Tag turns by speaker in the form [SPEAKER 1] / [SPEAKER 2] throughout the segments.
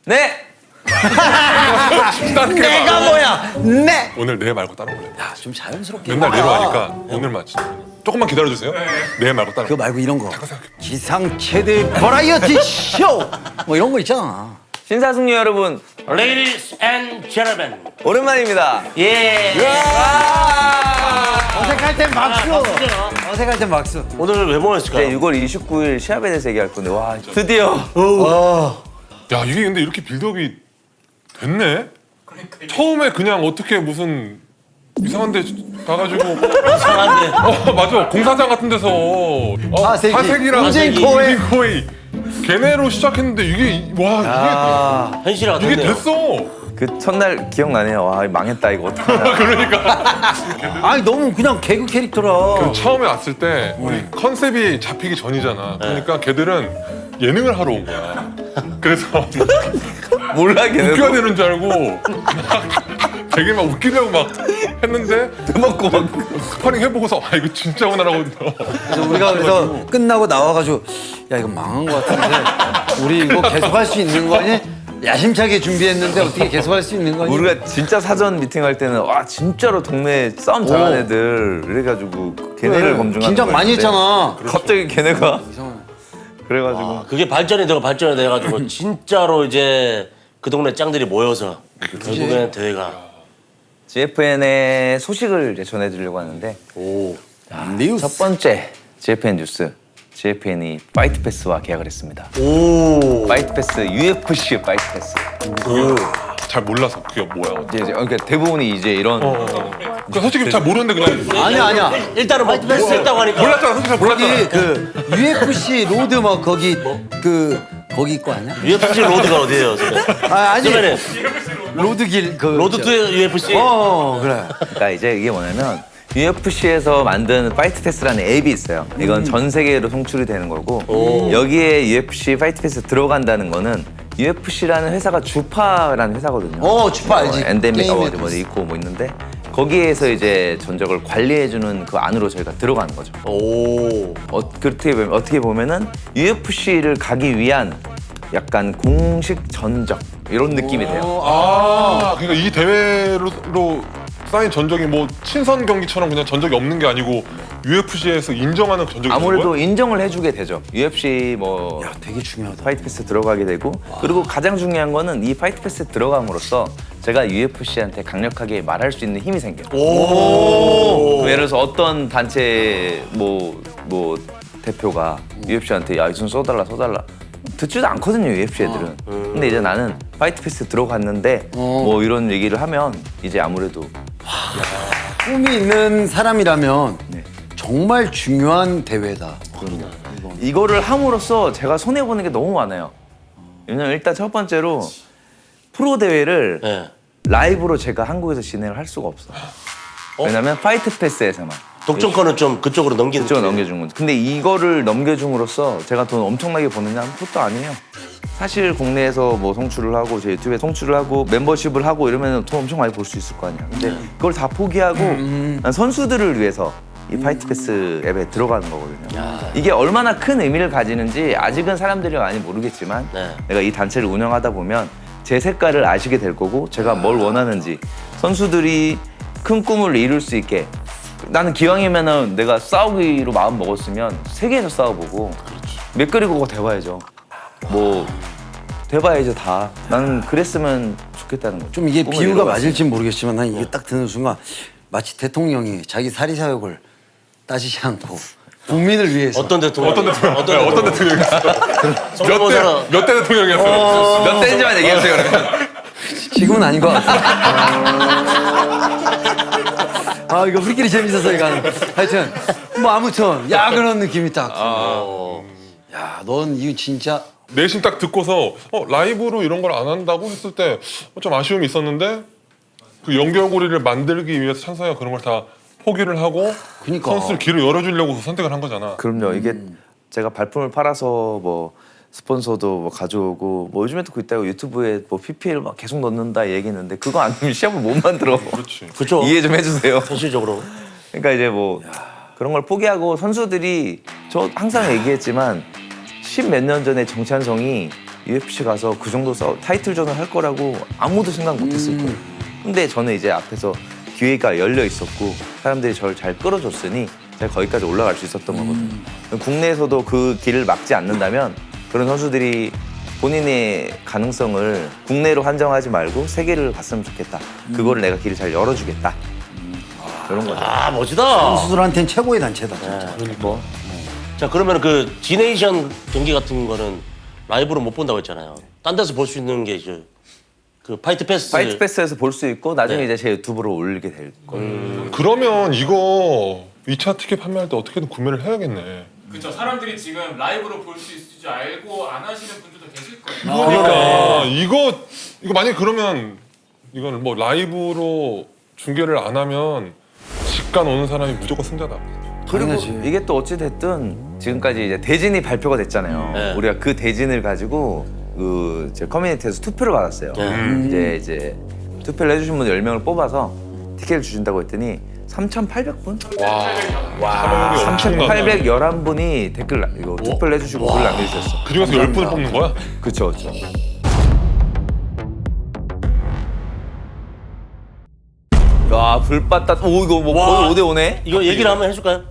[SPEAKER 1] 네.
[SPEAKER 2] 내가 뭐야? 네.
[SPEAKER 3] 오늘 네 말고 다른 걸로.
[SPEAKER 2] 야, 좀 자연스럽게.
[SPEAKER 3] 맨날 네로 하니까 오늘만 진짜. 조금만 기다려주세요. 네 말고 다른
[SPEAKER 2] 그거
[SPEAKER 3] 거.
[SPEAKER 2] 말고 이런 거. 기상 최대 버라이어티 쇼. 뭐 이런 거 있잖아.
[SPEAKER 1] 신사숙녀 여러분
[SPEAKER 4] Ladies and gentlemen.
[SPEAKER 1] 오랜만입니다.
[SPEAKER 4] 예.
[SPEAKER 2] 어색할 땐 박수. 어색할 땐 박수.
[SPEAKER 4] 오늘 왜 모였을까요?
[SPEAKER 1] 네, 6월 29일 시합에 대해서 얘기할 건데 와 드디어
[SPEAKER 3] 야 이게 근데 이렇게 빌드업이 됐네. 처음에 그냥 어떻게 무슨 이상한데 가가지고
[SPEAKER 4] 이상한데.
[SPEAKER 3] 맞아 공사장 같은 데서
[SPEAKER 2] 하세기.
[SPEAKER 3] 하색이랑
[SPEAKER 2] 우진코에.
[SPEAKER 3] 우진코에 걔네로 시작했는데 이게 와
[SPEAKER 4] 현실화
[SPEAKER 3] 이게
[SPEAKER 4] 됐네요.
[SPEAKER 3] 됐어.
[SPEAKER 1] 그 첫날 기억나네요. 와 망했다 이거 어떡하냐.
[SPEAKER 3] 그러니까
[SPEAKER 2] 아니 너무 그냥 개그 캐릭터라.
[SPEAKER 3] 처음에 왔을 때 우리 컨셉이 잡히기 전이잖아. 그러니까 걔들은 예능을 하러 온 거야. 그래서
[SPEAKER 1] 몰라 걔네도
[SPEAKER 3] 웃겨야 되는 줄 알고 막 되게 막 웃기려고 막 했는데
[SPEAKER 1] 먹고 막
[SPEAKER 3] 스파링 해보고서 아 이거 진짜구나라고
[SPEAKER 2] 그래서 우리가 그래서 끝나고 나와가지고 야 이거 망한 것 같은데 우리 이거 계속할 수 있는 거니? 야심차게 준비했는데 어떻게 계속할 수 있는 거니?
[SPEAKER 1] 우리가 진짜 사전 미팅 할 때는 와 진짜로 동네 싸움 잘하는 애들 이래가지고 걔네를
[SPEAKER 2] 그래,
[SPEAKER 1] 검증하는
[SPEAKER 2] 긴장 많이
[SPEAKER 1] 거였는데
[SPEAKER 2] 했잖아.
[SPEAKER 1] 갑자기 걔네가 그래가지고
[SPEAKER 4] 그게 발전이 돼가지고 진짜로 이제 그 동네 짱들이 모여서 결국에는 대회가.
[SPEAKER 1] GFN의 소식을 이제 전해드리려고 하는데
[SPEAKER 4] 오.
[SPEAKER 2] 뉴스.
[SPEAKER 1] 첫 번째 GFN 뉴스 GFN이 파이트 패스와 계약을 했습니다.
[SPEAKER 4] 오.
[SPEAKER 1] 파이트 패스 UFC 파이트 패스.
[SPEAKER 3] 잘 몰라서 그게 뭐야.
[SPEAKER 1] 이제 그러니까 대부분이 이제 이런
[SPEAKER 3] 그러니까 솔직히 잘 모르는데 그냥
[SPEAKER 2] 아니야.
[SPEAKER 4] 일단은 뭐 패스 했다고 하니까.
[SPEAKER 3] 몰랐잖아. 솔직히 잘
[SPEAKER 2] 거기
[SPEAKER 3] 몰랐잖아.
[SPEAKER 2] 그 UFC 로드 뭐 거기 그 거기 거 아니야?
[SPEAKER 4] UFC 로드가 어디예요? 선배?
[SPEAKER 2] 아니
[SPEAKER 4] 선배님,
[SPEAKER 2] 로드길 그.
[SPEAKER 4] 로드 투 UFC.
[SPEAKER 2] 그래.
[SPEAKER 1] 그러니까 이제 이게 뭐냐면 UFC에서 만든 파이트 패스라는 앱이 있어요. 이건 전 세계로 송출이 되는 거고 여기에 UFC 파이트 패스 들어간다는 거는 UFC라는 회사가 주파라는 회사거든요.
[SPEAKER 2] 주파 알지.
[SPEAKER 1] 엔데믹
[SPEAKER 2] 게임에
[SPEAKER 1] 어워드 뭐 있고 뭐 있는데 거기에서 이제 전적을 관리해주는 그 안으로 저희가 들어가는 거죠.
[SPEAKER 4] 오.
[SPEAKER 1] 어떻게 보면은 UFC를 가기 위한 약간 공식 전적 이런 느낌이 돼요.
[SPEAKER 3] 아 그러니까 이 대회로 쌓인 전적이 뭐 친선 경기처럼 그냥 전적이 없는 게 아니고 UFC에서 인정하는 전적이 있는
[SPEAKER 1] 아무래도
[SPEAKER 3] 거야?
[SPEAKER 1] 인정을 해주게 되죠. UFC 뭐
[SPEAKER 2] 야, 되게 중요하다.
[SPEAKER 1] 파이트 패스 들어가게 되고 그리고 가장 중요한 거는 이 파이트 패스 들어감으로써 제가 UFC한테 강력하게 말할 수 있는 힘이 생겨요.
[SPEAKER 4] 오.
[SPEAKER 1] 예를 들어서 어떤 단체 뭐 대표가 UFC한테 야, 이 돈 써달라 듣지도 않거든요, UFC 애들은. 근데 이제 나는 파이트 패스 들어갔는데 뭐 이런 얘기를 하면 이제 아무래도
[SPEAKER 2] 꿈이 있는 사람이라면
[SPEAKER 1] 네.
[SPEAKER 2] 정말 중요한 대회다.
[SPEAKER 1] 이거를 함으로써 제가 손해보는 게 너무 많아요. 왜냐면 일단 첫 번째로 프로 대회를
[SPEAKER 4] 네.
[SPEAKER 1] 라이브로 제가 한국에서 진행을 할 수가 없어. 왜냐면 파이트 패스에서만
[SPEAKER 4] 독점권은 좀 그쪽으로 넘기는.
[SPEAKER 1] 그쪽으로 넘겨준 거죠. 근데 이거를 넘겨줌으로써 제가 돈 엄청나게 버느냐 하면 그것도 아니에요. 사실 국내에서 뭐 송출을 하고 제 유튜브에 송출을 하고 멤버십을 하고 이러면 돈 엄청 많이 벌 수 있을 거 아니야. 근데 그걸 다 포기하고 난 선수들을 위해서 이 파이트 패스 앱에 들어가는 거거든요. 이게 얼마나 큰 의미를 가지는지 아직은 사람들이 많이 모르겠지만
[SPEAKER 4] 네.
[SPEAKER 1] 내가 이 단체를 운영하다 보면 제 색깔을 아시게 될 거고 제가 뭘 원하는지 선수들이 큰 꿈을 이룰 수 있게 나는 기왕이면은 내가 싸우기로 마음 먹었으면 세계에서 싸워보고 몇 그리고 대봐야죠. 뭐 대봐야죠 다. 나는 그랬으면 좋겠다는 거죠.
[SPEAKER 2] 좀 이게
[SPEAKER 1] 꿈을
[SPEAKER 2] 비유가
[SPEAKER 1] 이뤄봤으면.
[SPEAKER 2] 맞을지 모르겠지만 난 이게 딱 듣는 순간 마치 대통령이 자기 사리사욕을 따지지 않고 국민을 위해서
[SPEAKER 4] 어떤 대통령?
[SPEAKER 3] 어떤 대통령이었어?
[SPEAKER 4] 성대모사로.
[SPEAKER 3] 몇 대 대통령이었어?
[SPEAKER 1] 몇 대인지만 얘기해주세요 그러면.
[SPEAKER 2] 지금은 아닌 것 같아. 아 이거 우리끼리 재밌어서 이거 하여튼 뭐 아무튼 야 그런 느낌이 딱. 야 넌 이거 진짜
[SPEAKER 3] 내심 딱 듣고서 라이브로 이런 걸 안 한다고 했을 때 좀 아쉬움이 있었는데 그 연결고리를 만들기 위해서 찬성이가 그런 걸 다 포기를 하고
[SPEAKER 2] 그니까.
[SPEAKER 3] 선수를 길을 열어주려고 선택을 한 거잖아.
[SPEAKER 1] 그럼요. 이게 제가 발품을 팔아서 뭐 스폰서도 뭐 가져오고 뭐 요즘에도 그 있다고 유튜브에 뭐 PPL 막 계속 넣는다 얘기했는데 그거 아니면 시합을 못 만들어.
[SPEAKER 3] 그렇지.
[SPEAKER 4] 그렇죠.
[SPEAKER 1] 이해 좀 해주세요.
[SPEAKER 4] 현실적으로.
[SPEAKER 1] 그러니까 이제 뭐 그런 걸 포기하고 선수들이 저 항상 얘기했지만 10몇 년 전에 정찬성이 UFC 가서 그 정도 타이틀전을 할 거라고 아무도 생각 못했을 거예요. 근데 저는 이제 앞에서 기회가 열려 있었고 사람들이 저를 잘 끌어줬으니 제가 거기까지 올라갈 수 있었던 거거든요. 국내에서도 그 길을 막지 않는다면 그런 선수들이 본인의 가능성을 국내로 한정하지 말고 세계를 갔으면 좋겠다. 그거를 내가 길을 잘 열어주겠다. 그런 거죠.
[SPEAKER 4] 아 멋지다.
[SPEAKER 2] 선수들한테는 최고의 단체다 진짜.
[SPEAKER 1] 뭐
[SPEAKER 4] 자 그러면 그 지네이션 경기 같은 거는 라이브로 못 본다고 했잖아요. 딴 데서 볼 수 있는 게 이제 그 파이트 패스.
[SPEAKER 1] 파이트 패스에서 볼 수 있고 나중에
[SPEAKER 4] 네.
[SPEAKER 1] 이제 제 유튜브로 올리게 될 거예요.
[SPEAKER 3] 그러면 이거 2차 티켓 판매할 때 어떻게든 구매를 해야겠네.
[SPEAKER 5] 그쵸. 사람들이 지금 라이브로 볼 수 있을 줄 알고 안 하시는 분들도 계실 거예요.
[SPEAKER 3] 그러니까 이거 만약에 그러면 이거는 뭐 라이브로 중계를 안 하면 직관 오는 사람이 무조건 승자다.
[SPEAKER 1] 그리고
[SPEAKER 2] 당연하지.
[SPEAKER 1] 이게 또 어찌 됐든 지금까지 이제 대진이 발표가 됐잖아요.
[SPEAKER 4] 네.
[SPEAKER 1] 우리가 그 대진을 가지고 그 제 커뮤니티에서 투표를 받았어요. 이제 투표를 해주신 분 10명을 뽑아서 티켓을 주신다고 했더니 3,800분?
[SPEAKER 3] 와,
[SPEAKER 1] 3,811분이 댓글 이거 투표를 해주시고 글 남겨주셨어.
[SPEAKER 3] 그 중에서 10분을 뽑는 거야?
[SPEAKER 1] 그쵸, 그쵸. 야, 불바다. 오, 이거 뭐
[SPEAKER 4] 와.
[SPEAKER 1] 거의 5대5네?
[SPEAKER 4] 이거 얘기를 한번 해줄까요?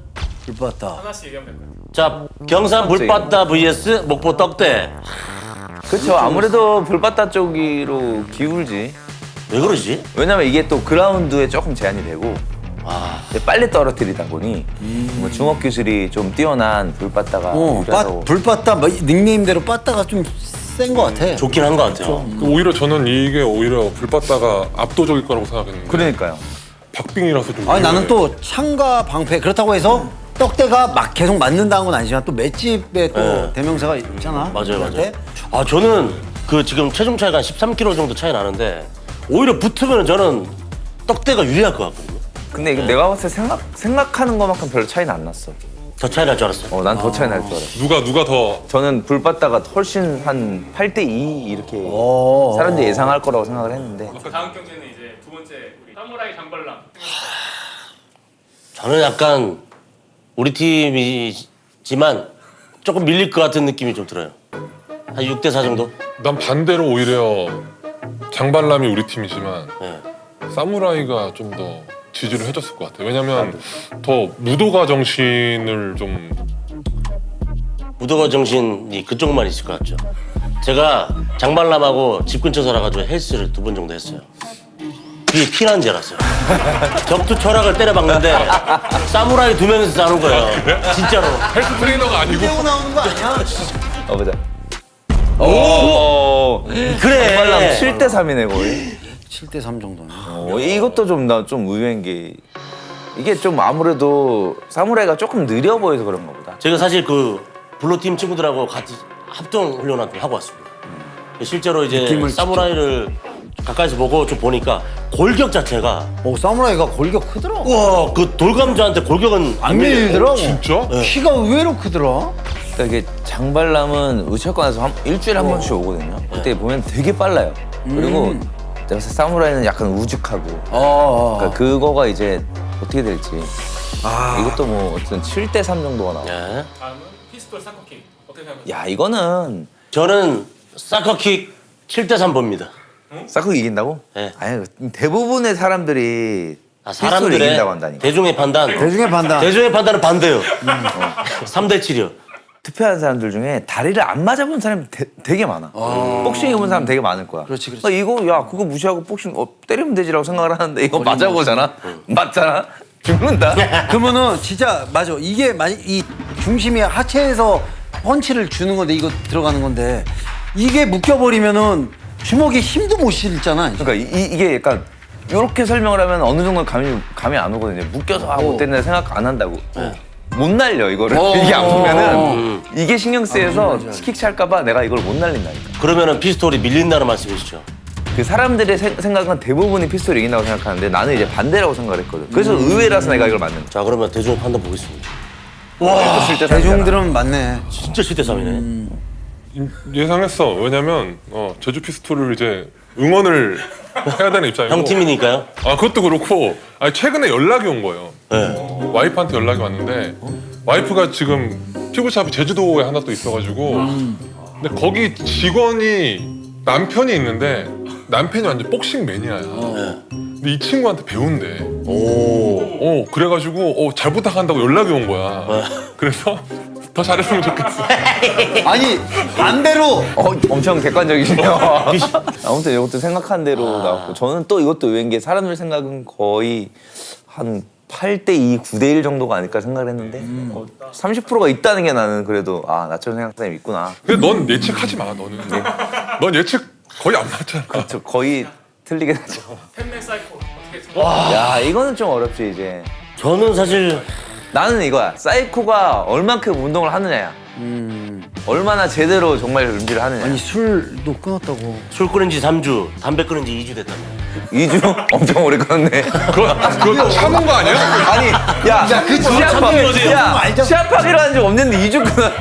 [SPEAKER 2] 불봤다.
[SPEAKER 5] 하나씩 얘기하면 될 거예요.
[SPEAKER 4] 자 경산 물바다 vs 목포 떡대.
[SPEAKER 1] 그쵸, 아무래도 불바다 쪽으로 기울지.
[SPEAKER 4] 왜 그러지?
[SPEAKER 1] 왜냐면 이게 또 그라운드에 조금 제한이 되고 이제 빨리 떨어뜨리다 보니 뭐 중업 기술이 좀 뛰어난 불바다가 유리하다고.
[SPEAKER 2] 불봤다 뭐 닉네임대로 빠따가 좀 센 것 같아.
[SPEAKER 4] 좋긴 한 것 같아요.
[SPEAKER 3] 오히려 저는 이게 오히려 불바다가 압도적일 거라고 생각했는데
[SPEAKER 1] 그러니까요.
[SPEAKER 3] 박빙이라서 좀
[SPEAKER 2] 아니 나는
[SPEAKER 3] 의외예요.
[SPEAKER 2] 또 창과 방패 그렇다고 해서 떡대가 막 계속 맞는다는 건 아니지만 또 맷집에 또
[SPEAKER 4] 네.
[SPEAKER 2] 대명사가 있잖아.
[SPEAKER 4] 맞아요, 맞아요.
[SPEAKER 2] 그때?
[SPEAKER 4] 아 저는 그 지금 체중 차이가 한 13kg 정도 차이 나는데 오히려 붙으면 저는 떡대가 유리할 것 같거든요.
[SPEAKER 1] 근데 이게 내가 봤을 때 생각하는 것만큼 별로 차이는 안 났어.
[SPEAKER 4] 더 차이 날 줄 알았어요.
[SPEAKER 1] 난 더 차이 날 줄 알았어.
[SPEAKER 3] 누가 더
[SPEAKER 1] 저는 불바다가 훨씬 한 8대2 이렇게 사람들이 예상할 거라고 생각을 했는데
[SPEAKER 5] 다음 경기는 이제 두 번째 우리 사무라이 장발람.
[SPEAKER 4] 저는 약간 우리 팀이지만 조금 밀릴 것 같은 느낌이 좀 들어요. 한 6대4 정도?
[SPEAKER 3] 난 반대로 오히려 장발람이 우리 팀이지만
[SPEAKER 4] 네.
[SPEAKER 3] 사무라이가 좀 더 지지를 해줬을 것 같아. 왜냐면 더 무도가 정신을 좀
[SPEAKER 4] 무도가 정신이 그쪽만 있을 것 같죠. 제가 장발람하고 집 근처 살아가지고 헬스를 2번 정도 했어요. 그게 피난 줄 알았어요. 격투 철학을 때려박는데 사무라이 2명이서 싸는 거예요. 진짜로.
[SPEAKER 3] 헬스 트레이너가 아니고
[SPEAKER 2] 떼고 나오는 거 아니야?
[SPEAKER 1] 보자. 오!
[SPEAKER 4] 그래.
[SPEAKER 1] 발람 7대3이네 거의.
[SPEAKER 2] 7대 3 정도는.
[SPEAKER 1] 이것도 나 좀 의외인 게 이게 좀 아무래도 사무라이가 조금 느려 보여서 그런가 보다.
[SPEAKER 4] 제가 사실 그 블루팀 친구들하고 같이 합동 훈련을 하고 왔습니다. 실제로 이제
[SPEAKER 2] 느낌을
[SPEAKER 4] 사무라이를 가까이서 보고 좀 보니까 골격 자체가
[SPEAKER 2] 오 사무라이가 골격 크더라.
[SPEAKER 4] 와, 그 돌감자한테 골격은
[SPEAKER 2] 안 밀리더라고.
[SPEAKER 3] 진짜?
[SPEAKER 2] 키가 의외로 크더라.
[SPEAKER 1] 그러니까 이게 장발람은 의체육관에서 일주일에 한 번씩 오거든요. 그때 보면 되게 빨라요. 그리고 내가 봤을 때 사무라이는 약간 우직하고 그러니까 그거가 이제 어떻게 될지 이것도 뭐 어쨌든 7대3 정도가 나와.
[SPEAKER 4] 예.
[SPEAKER 5] 다음은 피스톨 사커킥. 어떻게 생각하세요?
[SPEAKER 1] 야 이거는
[SPEAKER 4] 저는 사커킥 7대3 봅니다.
[SPEAKER 1] 사커 이긴다고?
[SPEAKER 4] 네.
[SPEAKER 1] 아니 대부분의 사람들이
[SPEAKER 4] 아,
[SPEAKER 1] 피스톨
[SPEAKER 4] 사람들의
[SPEAKER 1] 이긴다고 한다니까.
[SPEAKER 4] 대중의 판단.
[SPEAKER 2] 대중의 판단.
[SPEAKER 4] 대중의 판단은 반대요. 3대7이요.
[SPEAKER 1] 투표하는 사람들 중에 다리를 안 맞아본 사람이 되게 많아. 복싱 해본 사람 되게 많을 거야.
[SPEAKER 2] 그렇지, 그렇지.
[SPEAKER 1] 이거 야 그거 무시하고 복싱 때리면 되지라고 생각을 하는데 이거 맞아보잖아. 맞잖아. 죽는다.
[SPEAKER 2] 그러면은 진짜 맞아. 이게 만약 이 중심이 하체에서 펀치를 주는 건데 이거 들어가는 건데 이게 묶여버리면은 주먹에 힘도 못 실잖아.
[SPEAKER 1] 그러니까 이게 약간 이렇게 설명을 하면 어느 정도 감이 안 오거든요. 묶여서 못 된다 생각 안 한다고. 못 날려 이거를. 이게 아프면은 이게 신경 쓰여서 킥 찰까봐 내가 이걸 못 날린다니까.
[SPEAKER 4] 그러면은 피스톨이 밀린다는 말씀이시죠?
[SPEAKER 1] 그 사람들의 생각은 대부분이 피스톨이 이긴다고 생각하는데 나는 이제 반대라고 생각을 했거든. 그래서 의외라서 내가 이걸 맞는
[SPEAKER 4] 자, 그러면 대중의 판단 보겠습니다.
[SPEAKER 1] 거야.
[SPEAKER 2] 대중들은 맞네.
[SPEAKER 4] 진짜 7대3이네.
[SPEAKER 3] 예상했어. 왜냐면 제주 피스톨을 이제 응원을 해야 되는 입장이고.
[SPEAKER 4] 형 팀이니까요.
[SPEAKER 3] 아 그것도 그렇고 최근에 연락이 온 거예요.
[SPEAKER 4] 네.
[SPEAKER 3] 와이프한테 연락이 왔는데 와이프가 지금 피부샵이 제주도에 하나 또 있어가지고 근데 거기 직원이 남편이 있는데 남편이 완전 복싱 매니아야. 근데 이 친구한테 배운대. 그래가지고 잘 부탁한다고 연락이 온 거야. 그래서 더 잘했으면 좋겠어.
[SPEAKER 2] 아니 반대로
[SPEAKER 1] 엄청 객관적이시네요. 아무튼 이것도 생각한 대로 나왔고 저는 또 이것도 의외인 게 사람들 생각은 거의 한 8대2, 9대1 정도가 아닐까 생각을 했는데 30%가 있다는 게 나는 그래도 나처럼 생각하는 사람이 있구나.
[SPEAKER 3] 근데 넌 예측하지 마, 너는. 넌 예측 거의 안 맞잖아.
[SPEAKER 1] 저 거의 틀리게 되죠.
[SPEAKER 5] 팬맨 사이코 어떻게 생각하세요?
[SPEAKER 1] 야 이거는 좀 어렵지 이제.
[SPEAKER 4] 저는 사실
[SPEAKER 1] 나는 이거야. 사이코가 얼만큼 운동을 하느냐야. 얼마나 제대로 정말 준비를 하느냐.
[SPEAKER 2] 아니 술도 끊었다고.
[SPEAKER 4] 술 끊은 지 3주, 담배 끊은 지 2주 됐다며.
[SPEAKER 1] 2주? 엄청 오래 끊었네.
[SPEAKER 3] 그거 참은 거 아니야?
[SPEAKER 1] 아니, 야,
[SPEAKER 2] 그
[SPEAKER 4] 참는 거지.
[SPEAKER 1] 시합하기로 한 지 없는데 2주 끊어.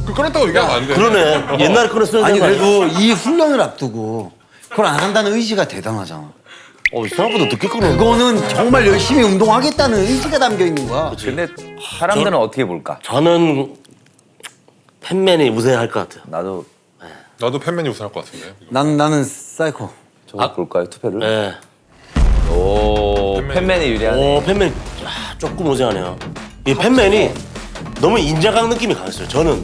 [SPEAKER 3] 그 끊었다고 얘기하면 안 돼.
[SPEAKER 4] 그러네. 옛날에 끊었어야
[SPEAKER 2] 아니
[SPEAKER 4] 되는 거 아니야?
[SPEAKER 2] 그래도 이 훈련을 앞두고 그걸 안 한다는 의지가 대단하잖아.
[SPEAKER 4] 생각보다 늦게 끊어.
[SPEAKER 2] 그거는 정말 열심히 운동하겠다는 의지가 담겨 있는 거야.
[SPEAKER 1] 근데 사람들은 어떻게 볼까?
[SPEAKER 4] 저는 팬맨이 우세할 것 같아요.
[SPEAKER 3] 나도 팬맨이 우승할 것 같은데.
[SPEAKER 2] 나는 사이코.
[SPEAKER 1] 저거 볼까요, 투표를?
[SPEAKER 4] 네.
[SPEAKER 1] 오, 팬맨이 유리하네.
[SPEAKER 4] 팬맨 조금 우세하네요. 이 팬맨이 너무 인자강 느낌이 강했어요. 저는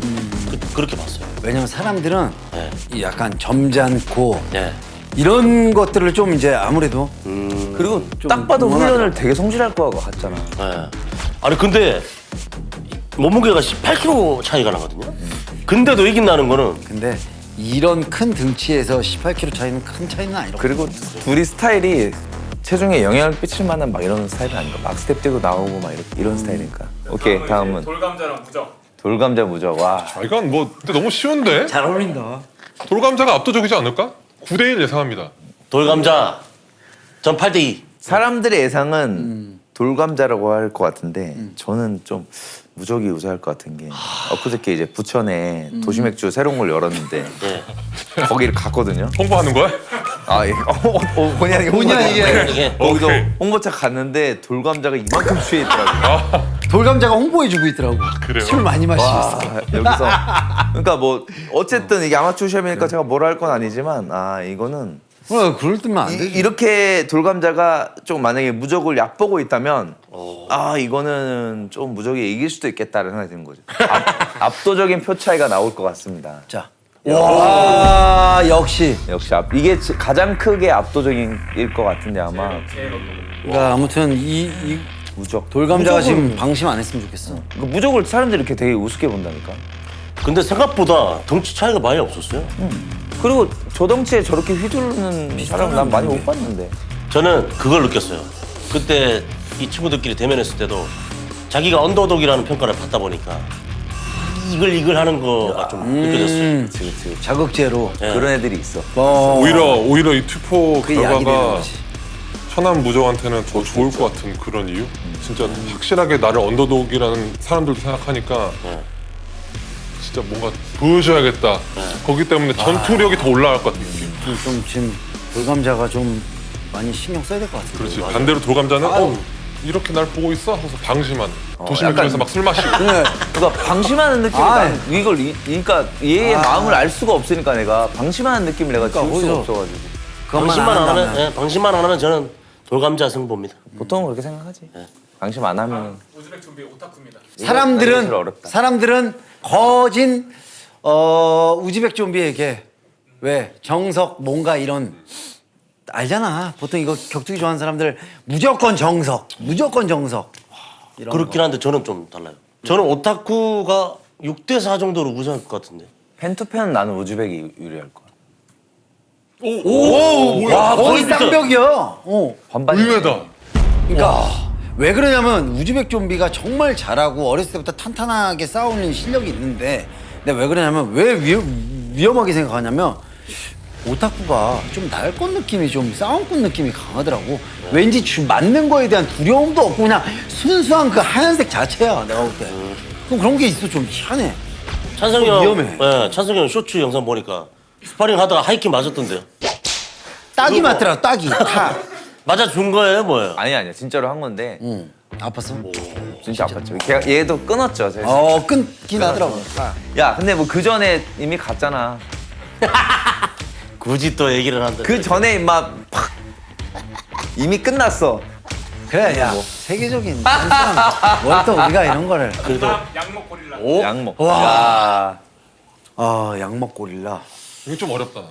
[SPEAKER 4] 그렇게 봤어요.
[SPEAKER 2] 왜냐면 사람들은
[SPEAKER 4] 네.
[SPEAKER 2] 이 약간 점잖고
[SPEAKER 4] 네.
[SPEAKER 2] 이런 것들을 좀 이제 아무래도
[SPEAKER 1] 그리고
[SPEAKER 2] 좀
[SPEAKER 1] 딱 봐도
[SPEAKER 2] 응원하더라.
[SPEAKER 1] 훈련을 되게 성실할 것 같잖아.
[SPEAKER 4] 네. 아니 근데 몸무게가 18kg 차이가 나거든요. 근데도 이긴다는 거는
[SPEAKER 2] 근데 이런 큰 등치에서 18kg 차이는 큰 차이는 아니라고.
[SPEAKER 1] 그리고 둘이 스타일이 체중에 영향을 끼칠 만한 막 이런 스타일이 아닌가. 막 스텝 뛰고 나오고 막 이런 스타일이니까. 오케이, 다음은
[SPEAKER 5] 돌감자랑 무적.
[SPEAKER 1] 돌감자 무적. 와.
[SPEAKER 3] 이건 뭐 근데 너무 쉬운데?
[SPEAKER 2] 잘 어울린다.
[SPEAKER 3] 돌감자가 압도적이지 않을까? 9대1 예상합니다.
[SPEAKER 4] 돌감자 전 8대2.
[SPEAKER 1] 사람들의 예상은 돌감자라고 할 것 같은데 저는 좀 무적이 우세할 것 같은 게 엊그저께 이제 부천에 도시맥주 새로운 걸 열었는데
[SPEAKER 4] 네.
[SPEAKER 1] 거기를 갔거든요.
[SPEAKER 3] 홍보하는 거야?
[SPEAKER 1] 예. 본의 아니게
[SPEAKER 2] 본의 아니게.
[SPEAKER 4] 이게
[SPEAKER 1] 거기서
[SPEAKER 3] 오케이.
[SPEAKER 1] 홍보차 갔는데 돌감자가 이만큼 취해 있더라고요.
[SPEAKER 2] 돌감자가 홍보해주고 있더라고.
[SPEAKER 3] 그래요?
[SPEAKER 2] 술 많이 마시겠어.
[SPEAKER 1] 와, 여기서 그러니까 뭐 어쨌든 이게 아마추어 시합이니까 제가 뭐라 할 건 아니지만 이거는
[SPEAKER 2] 그럴 때면 안 되지.
[SPEAKER 1] 이렇게 돌감자가 좀 만약에 무적을 얕보고 있다면 이거는 좀 무적이 이길 수도 있겠다는 생각이 드는 거죠. 압도적인 표 차이가 나올 것 같습니다.
[SPEAKER 2] 자. 와 역시.
[SPEAKER 1] 역시 이게 가장 크게 압도적일 것 같은데 아마
[SPEAKER 2] 그러니까 아무튼 이
[SPEAKER 1] 무적.
[SPEAKER 2] 돌감자가
[SPEAKER 1] 무적은-
[SPEAKER 2] 지금 방심 안 했으면 좋겠어.
[SPEAKER 1] 그 무적을 사람들이 이렇게 되게 우습게 본다니까.
[SPEAKER 4] 근데 생각보다 덩치 차이가 많이 없었어요.
[SPEAKER 1] 그리고 저 덩치에 저렇게 휘두르는 사람 난 많이 못 봤는데.
[SPEAKER 4] 저는 그걸 느꼈어요. 그때 이 친구들끼리 대면했을 때도 자기가 언더독이라는 평가를 받다 보니까 이글 하는 거가 좀 느껴졌어요.
[SPEAKER 1] 그치.
[SPEAKER 2] 자극제로.
[SPEAKER 4] 네.
[SPEAKER 1] 그런 애들이 있어.
[SPEAKER 3] 오히려 이 투표
[SPEAKER 2] 그게 약이 되는
[SPEAKER 3] 결과가
[SPEAKER 2] 거지.
[SPEAKER 3] 천안 무적한테는 더 좋을 것 같은 그런 이유? 진짜 확실하게 나를 언더독이라는 사람들도 생각하니까 진짜 뭔가 보여줘야겠다. 거기 때문에 전투력이 더 올라갈 것 같은 느낌.
[SPEAKER 2] 좀 지금 돌감자가 좀 많이 신경 써야 될 것 같아.
[SPEAKER 3] 그렇지. 반대로 돌감자는 이렇게 날 보고 있어? 하고서 방심한. 도시맥주에서 막 술 마시고.
[SPEAKER 1] 그러니까 방심하는 느낌이
[SPEAKER 2] 아이.
[SPEAKER 1] 난 이걸 그러니까 얘의 마음을 알 수가 없으니까 내가 방심하는 느낌을 내가 지울 수가
[SPEAKER 2] 어디서-
[SPEAKER 1] 없어가지고
[SPEAKER 2] 그것만 안 한다면.
[SPEAKER 4] 방심만 안 하면 저는 돌감자 승부입니다.
[SPEAKER 1] 보통은 그렇게 생각하지. 방심 안 하면
[SPEAKER 5] 우즈벡 좀비 오타쿠입니다.
[SPEAKER 1] 사실 어렵다.
[SPEAKER 2] 사람들은 거진 우즈벡 좀비에게 왜 정석 뭔가 이런 알잖아. 보통 이거 격투기 좋아하는 사람들 무조건 정석 이런
[SPEAKER 4] 그렇긴 한데 저는 좀 달라요. 저는 오타쿠가 6대4 정도로 우세할 것 같은데.
[SPEAKER 1] 펜투펜은 나는 우즈벡이 유리할 거야.
[SPEAKER 2] 와 거의
[SPEAKER 4] 진짜.
[SPEAKER 2] 쌍벽이야.
[SPEAKER 1] 반반이.
[SPEAKER 3] 의외다.
[SPEAKER 2] 그러니까 왜 그러냐면 우즈벡 좀비가 정말 잘하고 어렸을 때부터 탄탄하게 싸우는 실력이 있는데 근데 왜 그러냐면 왜 위험하게 생각하냐면 오타쿠가 좀 날것 느낌이 좀 싸움꾼 느낌이 강하더라고. 왠지 맞는 거에 대한 두려움도 없고 그냥 순수한 그 하얀색 자체야 내가 볼 때. 그럼 그런 게 있어 좀 희한해.
[SPEAKER 4] 찬성이 형,
[SPEAKER 2] 위험해.
[SPEAKER 4] 네, 찬성이 형 쇼츠 영상 보니까 스파링 하다가 하이킥 맞았던데요.
[SPEAKER 2] 딱이 맞더라 딱이 딱.
[SPEAKER 4] 맞아준 거예요, 뭐예요?
[SPEAKER 1] 아니야 진짜로 한 건데
[SPEAKER 2] 아팠어?
[SPEAKER 1] 진짜 아팠죠. 얘도 끊었죠. 제가.
[SPEAKER 2] 끊긴 하더라고.
[SPEAKER 1] 야, 근데 뭐 그 전에 이미 갔잖아.
[SPEAKER 4] 굳이 또 얘기를 한다.
[SPEAKER 1] 그 전에 임마 팍 이미 끝났어.
[SPEAKER 2] 그래, 야, 세계적인 뭘또 우리가 이런 거를.
[SPEAKER 4] 그래도
[SPEAKER 5] 양목 고릴라.
[SPEAKER 1] 양목.
[SPEAKER 2] 와.
[SPEAKER 1] 야.
[SPEAKER 2] 양목 고릴라.
[SPEAKER 3] 이게 좀 어렵다.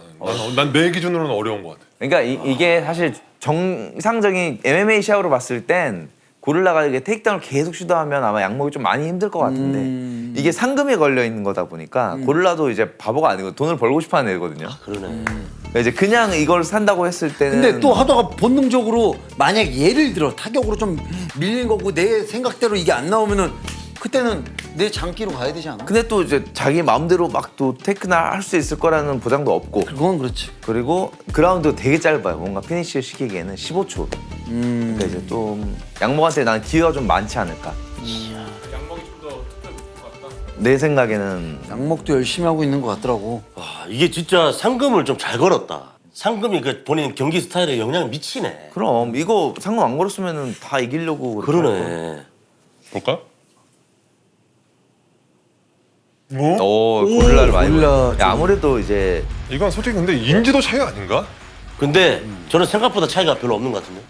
[SPEAKER 3] 난 내 기준으로는 어려운 것 같아.
[SPEAKER 1] 그러니까 이게 사실 정상적인 MMA 시합으로 봤을 땐 고릴라가 이게 테이크다운을 계속 시도하면 아마 양목이 좀 많이 힘들 것 같은데 이게 상금에 걸려 있는 거다 보니까 고릴라도 이제 바보가 아니고 돈을 벌고 싶어하는 애거든요.
[SPEAKER 4] 그러네.
[SPEAKER 1] 그러니까 이제 그냥 이걸 산다고 했을 때는
[SPEAKER 2] 근데 또 하다가 본능적으로 만약 예를 들어 타격으로 좀 밀린 거고 내 생각대로 이게 안 나오면은 그때는 내 장기로 가야 되지 않아?
[SPEAKER 1] 근데 또 이제 자기 마음대로 막 또 테이크나 할 수 있을 거라는 보장도 없고
[SPEAKER 2] 그건 그렇지.
[SPEAKER 1] 그리고 그라운드가 되게 짧아요. 뭔가 피니시를 시키기에는 15초. 그러니까 이제 좀 양목한테 나는 기회가 좀 많지 않을까.
[SPEAKER 5] 양목이 좀 더 특별할 것 같다.
[SPEAKER 1] 내 생각에는
[SPEAKER 2] 양목도 열심히 하고 있는 것 같더라고.
[SPEAKER 4] 와, 이게 진짜 상금을 좀 잘 걸었다. 상금이 그 본인 경기 스타일에 영향을 미치네.
[SPEAKER 1] 그럼 이거 상금 안 걸었으면은 다 이기려고 그렇게 할 거야.
[SPEAKER 4] 그러네.
[SPEAKER 3] 볼까? 뭐?
[SPEAKER 1] 고릴라를 많이
[SPEAKER 2] 고릴라
[SPEAKER 1] 보여. 야, 아무래도 이제
[SPEAKER 3] 이건 솔직히 근데 인지도 차이 아닌가?
[SPEAKER 4] 근데 저는 생각보다 차이가 별로 없는 것 같은데.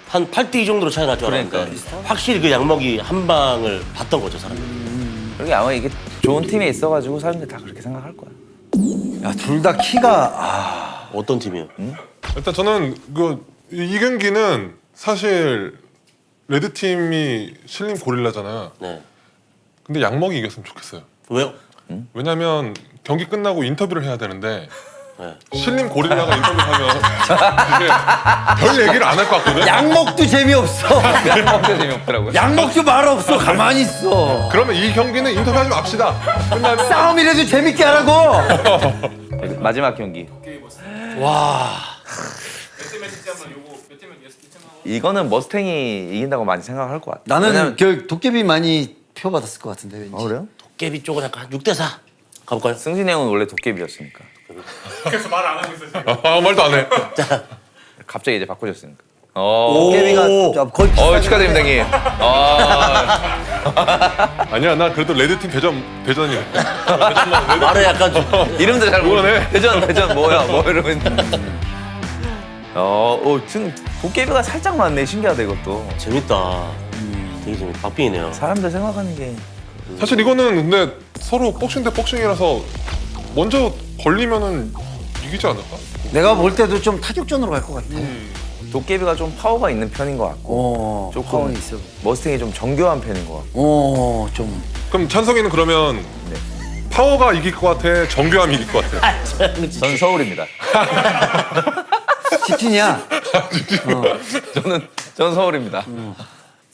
[SPEAKER 4] 한 8대2 정도로 차이 날 줄 알았는데
[SPEAKER 1] 그러니까.
[SPEAKER 4] 확실히 그 양목이 한 방을 봤던 거죠, 사람들이.
[SPEAKER 1] 그러게 아마 이게 좋은 팀에 있어가지고 사람들이 다 그렇게 생각할 거야.
[SPEAKER 2] 야, 둘 다 키가
[SPEAKER 4] 어떤 팀이요?
[SPEAKER 3] 일단 저는 이 경기는 사실 레드 팀이 실림 고릴라잖아요.
[SPEAKER 4] 네.
[SPEAKER 3] 근데 양먹이 이겼으면 좋겠어요.
[SPEAKER 4] 왜요?
[SPEAKER 3] 왜냐면 경기 끝나고 인터뷰를 해야 되는데
[SPEAKER 4] 네.
[SPEAKER 3] 실림 고릴라가 인터뷰하면 이게 별 얘기를 안 할 것 같거든.
[SPEAKER 2] 양목도 재미없어.
[SPEAKER 1] 진짜 재미없더라고요.
[SPEAKER 2] 양목도 말 없어. 가만히 있어.
[SPEAKER 3] 그러면 이 경기는 인터뷰하지 맙시다. 끝나면
[SPEAKER 2] 싸움이라도 재밌게 하라고.
[SPEAKER 1] 마지막 경기.
[SPEAKER 5] 오케이 뭐.
[SPEAKER 2] 와.
[SPEAKER 5] 몇 대면 진짜 한번 요거 몇 대면 예측 하고.
[SPEAKER 1] 이거는 머스탱이 이긴다고 많이 생각할 것 같아.
[SPEAKER 2] 나는
[SPEAKER 1] 왜냐면-
[SPEAKER 2] 결 도깨비 많이 표받았을 것 같은데 왠지.
[SPEAKER 1] 그래요?
[SPEAKER 4] 도깨비 쪽은 약간 6대4 가볼까요?
[SPEAKER 1] 승진이 형은 원래 도깨비였으니까.
[SPEAKER 5] 그래서 말 안 하고 있어 지금.
[SPEAKER 3] 말도 안 해.
[SPEAKER 1] 갑자기 이제 바꾸셨으니까. 도깨비가.
[SPEAKER 2] 야, 거의 비슷하게
[SPEAKER 1] 축하드립니다, 형님.
[SPEAKER 3] 아니야, 나 그래도 레드 팀 대전이래.
[SPEAKER 4] 말에 약간 좀
[SPEAKER 1] 이름도 잘 모르네.
[SPEAKER 3] 모르네.
[SPEAKER 1] 대전 뭐야 뭐 이러면. 지금 도깨비가 살짝 많네. 신기하다 이것도.
[SPEAKER 4] 재밌다. 되게 재밌다. 박빙이네요.
[SPEAKER 1] 사람들 생각하는 게.
[SPEAKER 3] 사실 이거는 근데 서로 복싱 대 복싱이라서 먼저 걸리면은 이기지 않을까?
[SPEAKER 2] 내가 볼 때도 좀 타격전으로 갈 것 같아.
[SPEAKER 1] 도깨비가 좀 파워가 있는 편인 것 같고.
[SPEAKER 2] 조금
[SPEAKER 1] 조금
[SPEAKER 2] 있어.
[SPEAKER 1] 머스탱이 좀 정교한 편인 것 같고.
[SPEAKER 2] 좀.
[SPEAKER 3] 그럼 찬성이는 그러면
[SPEAKER 1] 네.
[SPEAKER 3] 파워가 이길 것 같아? 정교함이 이길 것 같아?
[SPEAKER 1] 저는 서울입니다.
[SPEAKER 2] 치킨이야.
[SPEAKER 1] 저는 서울입니다.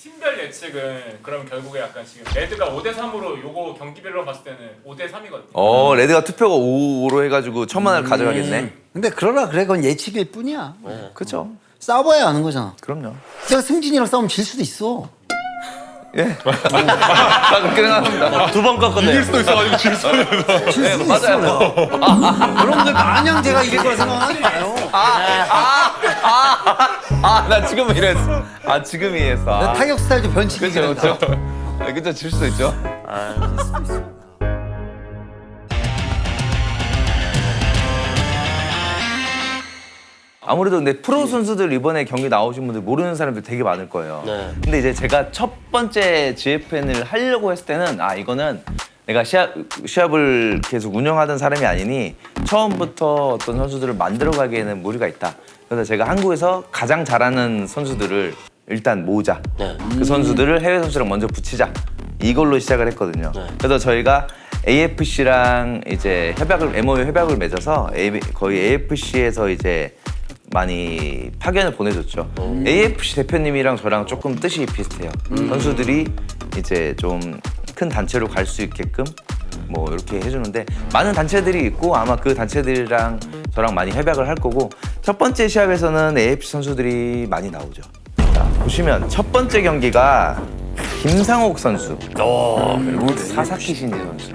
[SPEAKER 5] 팀별 예측은 그럼 결국에 약간 지금 레드가 5대3으로 요거 경기별로 봤을 때는 5대3이거든요.
[SPEAKER 1] 레드가 투표가 5로 해가지고 1,000만 원을 가져가겠네.
[SPEAKER 2] 근데 그러라 그래 그건 예측일 뿐이야.
[SPEAKER 1] 그렇죠.
[SPEAKER 2] 싸워야 아는 거잖아.
[SPEAKER 1] 그럼요.
[SPEAKER 2] 내가 승진이랑 싸우면 질 수도 있어.
[SPEAKER 1] 예. 나 그렇게 생각합니다.
[SPEAKER 4] 2번 꺾었네.
[SPEAKER 3] 이길 수도 있어가지고 질 수도 있어.
[SPEAKER 2] 질 수도
[SPEAKER 1] 맞아요.
[SPEAKER 2] 있어. 여러분들 마냥 제가 이길 거라 생각하지 마요.
[SPEAKER 1] 나 지금 이랬어. 지금 이해했어.
[SPEAKER 2] 내 타격 스타일도 변칙이
[SPEAKER 1] 그렇죠,
[SPEAKER 2] 된다.
[SPEAKER 1] 그렇죠. 그렇죠. 질 수도 있죠. 아무래도 근데 프로 선수들 이번에 경기 나오신 분들 모르는 사람들 되게 많을 거예요.
[SPEAKER 4] 네.
[SPEAKER 1] 근데 이제 제가 첫 번째 GFN을 하려고 했을 때는 이거는 내가 시합을 계속 운영하던 사람이 아니니 처음부터 어떤 선수들을 만들어가기에는 무리가 있다. 그래서 제가 한국에서 가장 잘하는 선수들을 일단 모으자.
[SPEAKER 4] 네.
[SPEAKER 1] 그 선수들을 해외 선수랑 먼저 붙이자. 이걸로 시작을 했거든요.
[SPEAKER 4] 네.
[SPEAKER 1] 그래서 저희가 AFC랑 이제 MOU 협약을 맺어서 거의 AFC에서 이제 많이 파견을 보내줬죠. AFC 대표님이랑 저랑 조금 뜻이 비슷해요. 선수들이 이제 좀 큰 단체로 갈 수 있게끔 뭐 이렇게 해주는데 많은 단체들이 있고 아마 그 단체들이랑 저랑 많이 협약을 할 거고 첫 번째 시합에서는 AFC 선수들이 많이 나오죠. 자, 보시면 첫 번째 경기가 김상옥 선수 그리고 사사키 신지 선수.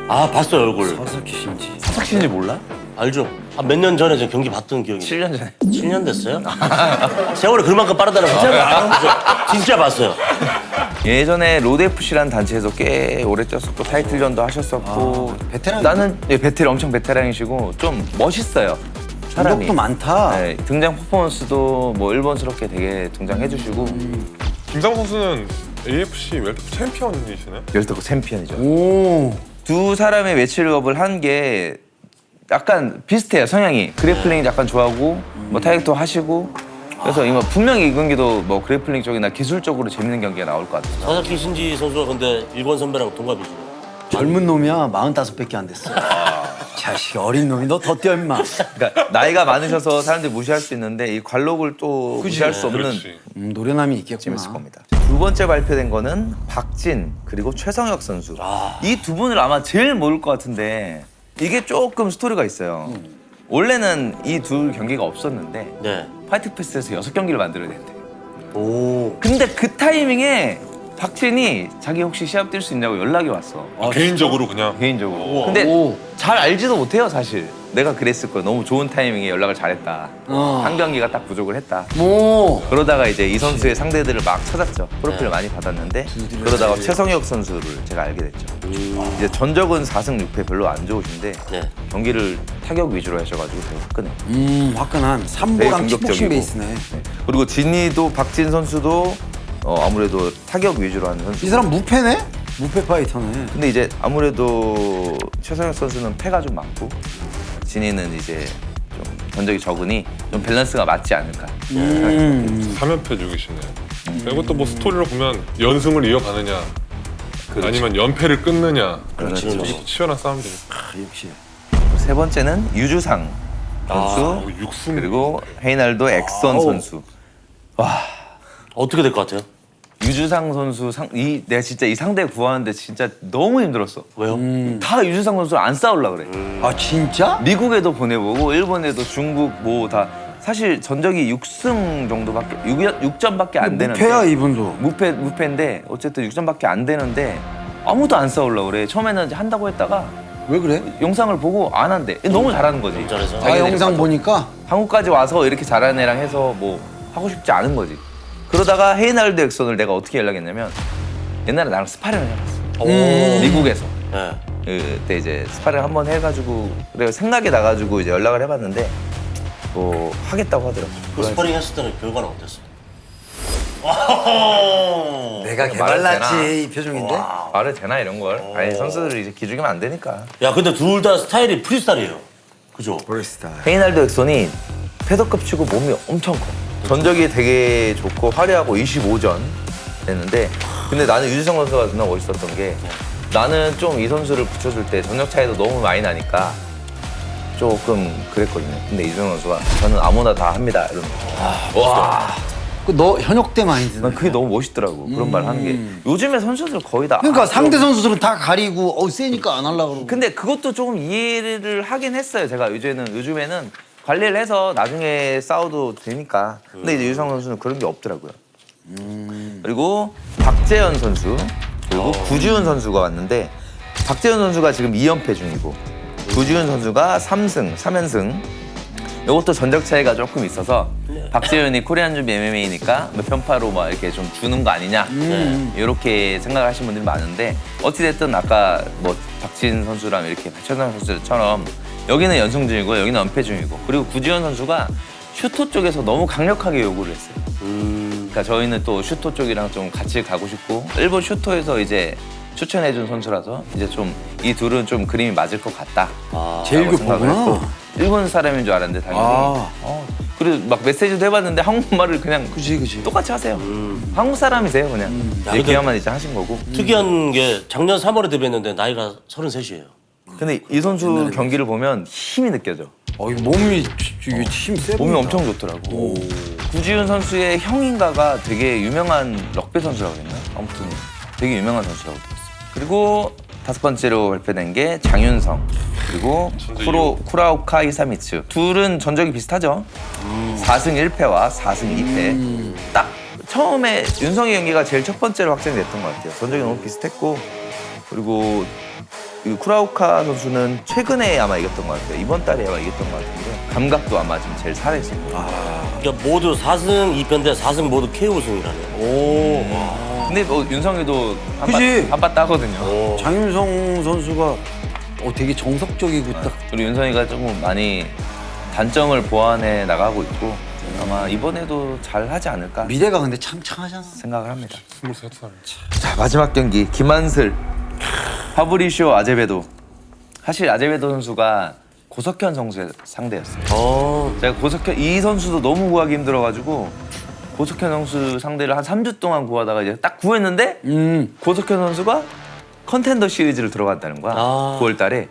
[SPEAKER 4] 아, 봤어요, 얼굴.
[SPEAKER 2] 사사키 신지.
[SPEAKER 1] 사사키 신지 몰라?
[SPEAKER 4] 알죠? 몇 년 전에 저 경기 봤던 기억이
[SPEAKER 1] 7년 전에.
[SPEAKER 4] 7년 됐어요? 세월이 그만큼 빠르다는 거 진짜 봤어요.
[SPEAKER 1] 예전에 로드FC라는 단체에서 꽤 오래 뛰었었고 타이틀전도 하셨었고
[SPEAKER 2] 베테랑.
[SPEAKER 1] 나는 베테랑 엄청 베테랑이시고 좀 멋있어요. 사람이.
[SPEAKER 2] 능력도 많다.
[SPEAKER 1] 네, 등장 퍼포먼스도 뭐 일본스럽게 되게 등장해주시고
[SPEAKER 3] 김상우 선수는 AFC 웰터급 챔피언이시네.
[SPEAKER 1] 열대국 챔피언이죠.
[SPEAKER 2] 오.
[SPEAKER 1] 두 사람의 매치업을 한 게 약간 비슷해요. 성향이 그래플링 약간 좋아하고 뭐 타격도 하시고 그래서 이거 분명히 이 경기도 뭐 그래플링 쪽이나 기술적으로 재밌는 경기가 나올 것 같아요.
[SPEAKER 4] 사사키 신지 선수가 근데 일본 선배랑 동갑이죠.
[SPEAKER 2] 젊은 놈이야 45밖에 안 됐어. 자식 어린 놈이 너 더 뛰어 임마.
[SPEAKER 1] 그러니까 나이가 많으셔서 사람들이 무시할 수 있는데 이 관록을 또 무시할 수 없는
[SPEAKER 3] 그렇지.
[SPEAKER 2] 노련함이 있겠구나.
[SPEAKER 1] 재밌을 겁니다. 두 번째 발표된 거는 박진 그리고 최성혁 선수. 이 두 분을 아마 제일 모를 것 같은데 이게 조금 스토리가 있어요. 원래는 이 둘 경기가 없었는데
[SPEAKER 4] 네.
[SPEAKER 1] 파이트 패스에서 6경기를 만들어야 된대.
[SPEAKER 4] 오.
[SPEAKER 1] 근데 그 타이밍에 박진이 자기 혹시 시합 뛸 수 있냐고 연락이 왔어.
[SPEAKER 3] 개인적으로 그냥
[SPEAKER 1] 개인적으로. 근데
[SPEAKER 2] 오.
[SPEAKER 1] 잘 알지도 못해요 사실. 내가 그랬을 거야. 너무 좋은 타이밍에 연락을 잘했다. 한 경기가 딱 부족을 했다.
[SPEAKER 2] 오.
[SPEAKER 1] 그러다가 이제 이 선수의 상대들을 막 찾았죠. 프로필을 많이 받았는데 그러다가 최성혁 선수를 제가 알게 됐죠. 이제 전적은 4승 6패 별로 안 좋으신데
[SPEAKER 4] 네.
[SPEAKER 1] 경기를 타격 위주로 하셔가지고 되게 화끈해요.
[SPEAKER 2] 화끈한
[SPEAKER 1] 되게
[SPEAKER 2] 삼보랑 킥복싱
[SPEAKER 1] 공격적이고.
[SPEAKER 2] 베이스네.
[SPEAKER 1] 네. 그리고 진이도 박진 선수도 아무래도 타격 위주로 하는 선수.
[SPEAKER 2] 이 사람 무패네? 무패 파이터네.
[SPEAKER 1] 근데 이제 아무래도 최성혁 선수는 패가 좀 많고 진이는 이제 좀 전적이 적으니 좀 밸런스가 맞지 않을까.
[SPEAKER 3] 3연패 중이시네. 그리고 또 뭐 스토리로 보면 연승을 이어가느냐 아니면 연패를 끊느냐
[SPEAKER 4] 그렇죠.
[SPEAKER 3] 이것도 치열한 싸움들이.
[SPEAKER 2] 역시.
[SPEAKER 1] 세 번째는 유주상 선수
[SPEAKER 3] 육승.
[SPEAKER 1] 그리고 헤이날도 엑선 선수.
[SPEAKER 4] 어떻게 될 것 같아요?
[SPEAKER 1] 유주상 선수 내가 진짜 이 상대 구하는데 진짜 너무 힘들었어.
[SPEAKER 4] 왜요?
[SPEAKER 1] 다 유주상 선수 안 싸우려고 그래.
[SPEAKER 2] 아 진짜?
[SPEAKER 1] 미국에도 보내보고 일본에도 중국 뭐 다 사실 전적이 6승 정도밖에 6점밖에 안 되는데
[SPEAKER 2] 무패야 이분도.
[SPEAKER 1] 무패인데 어쨌든 6점밖에 안 되는데 아무도 안 싸우려고 그래. 처음에는 이제 한다고 했다가
[SPEAKER 2] 왜 그래?
[SPEAKER 1] 영상을 보고 안 한대. 너무 잘하는 거지.
[SPEAKER 4] 잘해서.
[SPEAKER 2] 아
[SPEAKER 1] 자기네들이
[SPEAKER 2] 영상
[SPEAKER 1] 봐도.
[SPEAKER 2] 보니까
[SPEAKER 1] 한국까지 와서 이렇게 잘하는 애랑 해서 뭐 하고 싶지 않은 거지. 그러다가 헤이날드 엑선을 내가 어떻게 연락했냐면 옛날에 나랑 스파링을 해봤어. 미국에서.
[SPEAKER 4] 네.
[SPEAKER 1] 그때 이제 스파링 한번 해가지고 그래 생각이 나가지고 이제 연락을 해봤는데 뭐 하겠다고 하더라고.
[SPEAKER 4] 그 스파링 했을 때는 결과는 어땠어요?
[SPEAKER 2] 내가
[SPEAKER 1] 말해도 되나?
[SPEAKER 2] 개발났지 이 표정인데.
[SPEAKER 1] 말을 되나 이런 걸? 아니 선수들이 이제 기죽이면 안 되니까.
[SPEAKER 4] 야 근데 둘 다 스타일이 프리스타일이에요. 그죠?
[SPEAKER 2] 브레스타.
[SPEAKER 1] 헤이날드 엑선이 패더급 치고 몸이 엄청 커. 전적이 되게 좋고 화려하고 25전 됐는데 근데 나는 유주성 선수가 존나 멋있었던 게 나는 좀 이 선수를 붙여줄 때 전력 차이도 너무 많이 나니까 조금 그랬거든요. 근데 이주성 선수가 저는 아무나 다 합니다 이러는 거. 와,
[SPEAKER 2] 그너 현역 때 많이 듣는.
[SPEAKER 1] 난 그게 너무 멋있더라고. 그런 말 하는 게. 요즘에 선수들 거의 다.
[SPEAKER 2] 그러니까 상대
[SPEAKER 1] 좀-
[SPEAKER 2] 선수들은 다 가리고 세니까 안 하려고 그러고.
[SPEAKER 1] 근데 그것도 조금 이해를 하긴 했어요. 제가 요즘에는 관리를 해서 나중에 싸워도 되니까. 근데 이제 유성 선수는 그런 게 없더라고요. 그리고 박재현 선수 그리고 구지훈 선수가 왔는데 박재현 선수가 지금 2연패 중이고 구지훈 선수가 3연승. 이것도 전적 차이가 조금 있어서 박재현이 코리안 준비 MMA니까 몇 편파로 막 이렇게 좀 주는 거 아니냐 이렇게 생각하시는 분들이 많은데 어찌됐든 아까 뭐 박진 선수랑 이렇게 최선 선수처럼 여기는 연승 중이고 여기는 연패 중이고 그리고 구지현 선수가 슈터 쪽에서 너무 강력하게 요구를 했어요. 그러니까 저희는 또 슈터 쪽이랑 좀 같이 가고 싶고 일본 슈터에서 이제 추천해준 선수라서 이제 좀 이 둘은 좀 그림이 맞을 것 같다.
[SPEAKER 2] 제일
[SPEAKER 1] 라고 생각을
[SPEAKER 2] 교포구나.
[SPEAKER 1] 했고. 일본 사람인 줄 알았는데 당연히.
[SPEAKER 2] 아.
[SPEAKER 1] 그리고 막 메시지도 해봤는데 한국말을 그냥
[SPEAKER 2] 그지.
[SPEAKER 1] 똑같이 하세요. 한국 사람이세요 그냥.
[SPEAKER 4] 근데-
[SPEAKER 1] 얘기야만 이제 하신 거고.
[SPEAKER 4] 특이한 게 작년 3월에 데뷔했는데 나이가 33이에요.
[SPEAKER 1] 근데 이 선수 경기를 보면 힘이 느껴져.
[SPEAKER 2] 이 몸이 힘 세.
[SPEAKER 1] 몸이
[SPEAKER 2] 보인다.
[SPEAKER 1] 엄청 좋더라고. 구지훈 선수의 형인가가 되게 유명한 럭비 선수라고 했나? 아무튼 되게 유명한 선수라고 들었어요. 그리고 다섯 번째로 발표된 게 장윤성 그리고 쿠라오카 이사미츠 둘은 전적이 비슷하죠. 4승 1패와 4승 2패. 딱 처음에 윤성이 경기가 제일 첫 번째로 확정됐던 것 같아요. 전적이 너무 비슷했고 그리고 이 쿠라우카 선수는 최근에 아마 이겼던 것 같아요. 이번 달에 아마 이겼던 것 같은데 감각도 아마 지금 제일 살아있을 거예요.
[SPEAKER 4] 그러니까 모두 4승 2패인데 4승 모두 KO 승이라네요.
[SPEAKER 1] 근데 뭐 윤성이도
[SPEAKER 2] 그지?
[SPEAKER 1] 한바 따거든요.
[SPEAKER 2] 장윤성 선수가 되게 정석적이고 딱
[SPEAKER 1] 그리고 윤성이가 조금 많이 단점을 보완해 나가고 있고 아마 이번에도 잘 하지 않을까
[SPEAKER 2] 미래가 근데 창창하잖아.
[SPEAKER 1] 생각을 합니다.
[SPEAKER 3] 23살.
[SPEAKER 1] 자 마지막 경기 김한슬 파브리쇼 아제베도. 사실 아제베도 선수가 고석현 선수의 상대였어요. 제가 고석현 이 선수도 너무 구하기 힘들어가지고 고석현 선수 상대를 한 3주 동안 구하다가 이제 딱 구했는데 고석현 선수가 컨텐더 시리즈를 들어갔다는 거야. 9월달에.